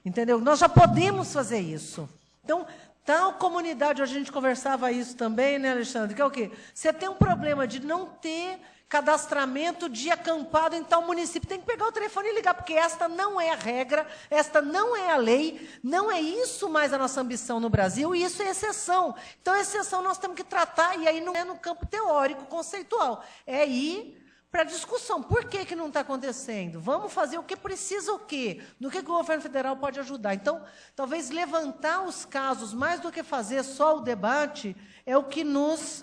S2: Entendeu? Nós já podemos fazer isso. Então, tal comunidade, hoje a gente conversava isso também, né, Alexandre? Que é o quê? Você tem um problema de não ter cadastramento de acampado em tal município. Tem que pegar o telefone e ligar, porque esta não é a regra, esta não é a lei, não é isso mais a nossa ambição no Brasil, e isso é exceção. Então, a exceção nós temos que tratar, e aí não é no campo teórico, conceitual, é ir para a discussão. Por que não está acontecendo? Vamos fazer o que precisa o quê? No que o governo federal pode ajudar? Então, talvez levantar os casos, mais do que fazer só o debate, é o que nos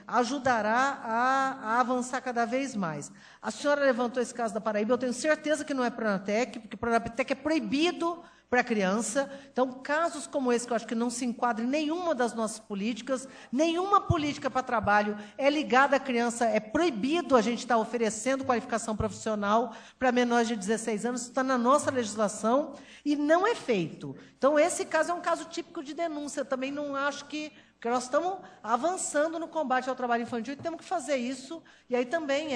S2: ajudará a avançar cada vez mais. A senhora levantou esse caso da Paraíba, eu tenho certeza que não é Pronatec, porque Pronatec é proibido para a criança. Então, casos como esse, que eu acho que não se enquadra em nenhuma das nossas políticas, nenhuma política para trabalho é ligada à criança, é proibido a gente estar oferecendo qualificação profissional para menores de 16 anos, isso está na nossa legislação e não é feito. Então, esse caso é um caso típico de denúncia, eu também não acho que... Porque nós estamos avançando no combate ao trabalho infantil e temos que fazer isso, e aí também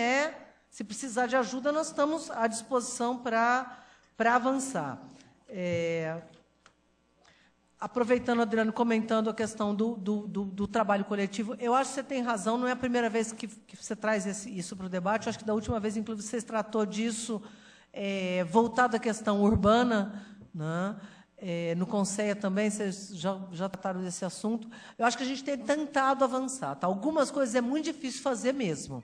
S2: se precisar de ajuda, nós estamos à disposição para avançar. Aproveitando, Adriano, comentando a questão do trabalho coletivo, eu acho que você tem razão, não é a primeira vez que você traz isso para o debate, eu acho que da última vez, inclusive, você tratou disso voltado à questão urbana, né? No Conceia também, vocês já trataram desse assunto. Eu acho que a gente tem tentado avançar. Tá? Algumas coisas é muito difícil fazer mesmo.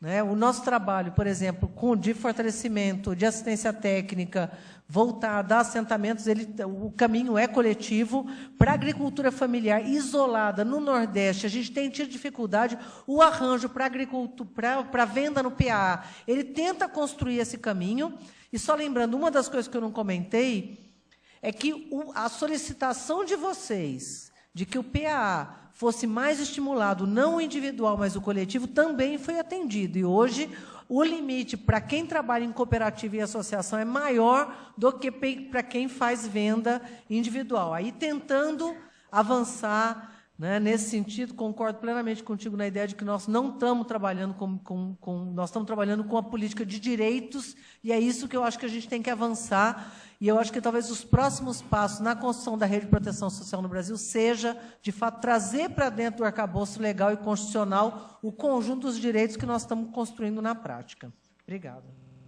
S2: Né? O nosso trabalho, por exemplo, de fortalecimento, de assistência técnica, voltado a assentamentos, o caminho é coletivo. Para a agricultura familiar isolada no Nordeste, a gente tem tido dificuldade. O arranjo para a venda no PA, ele tenta construir esse caminho. E só lembrando, uma das coisas que eu não comentei é que a solicitação de vocês de que o PA fosse mais estimulado, não o individual, mas o coletivo, também foi atendido. E hoje o limite para quem trabalha em cooperativa e associação é maior do que para quem faz venda individual. Aí tentando avançar, né, nesse sentido, concordo plenamente contigo na ideia de que nós não estamos trabalhando nós estamos trabalhando com a política de direitos, e é isso que eu acho que a gente tem que avançar. E eu acho que talvez os próximos passos na construção da rede de proteção social no Brasil seja, de fato, trazer para dentro do arcabouço legal e constitucional o conjunto dos direitos que nós estamos construindo na prática. Obrigada.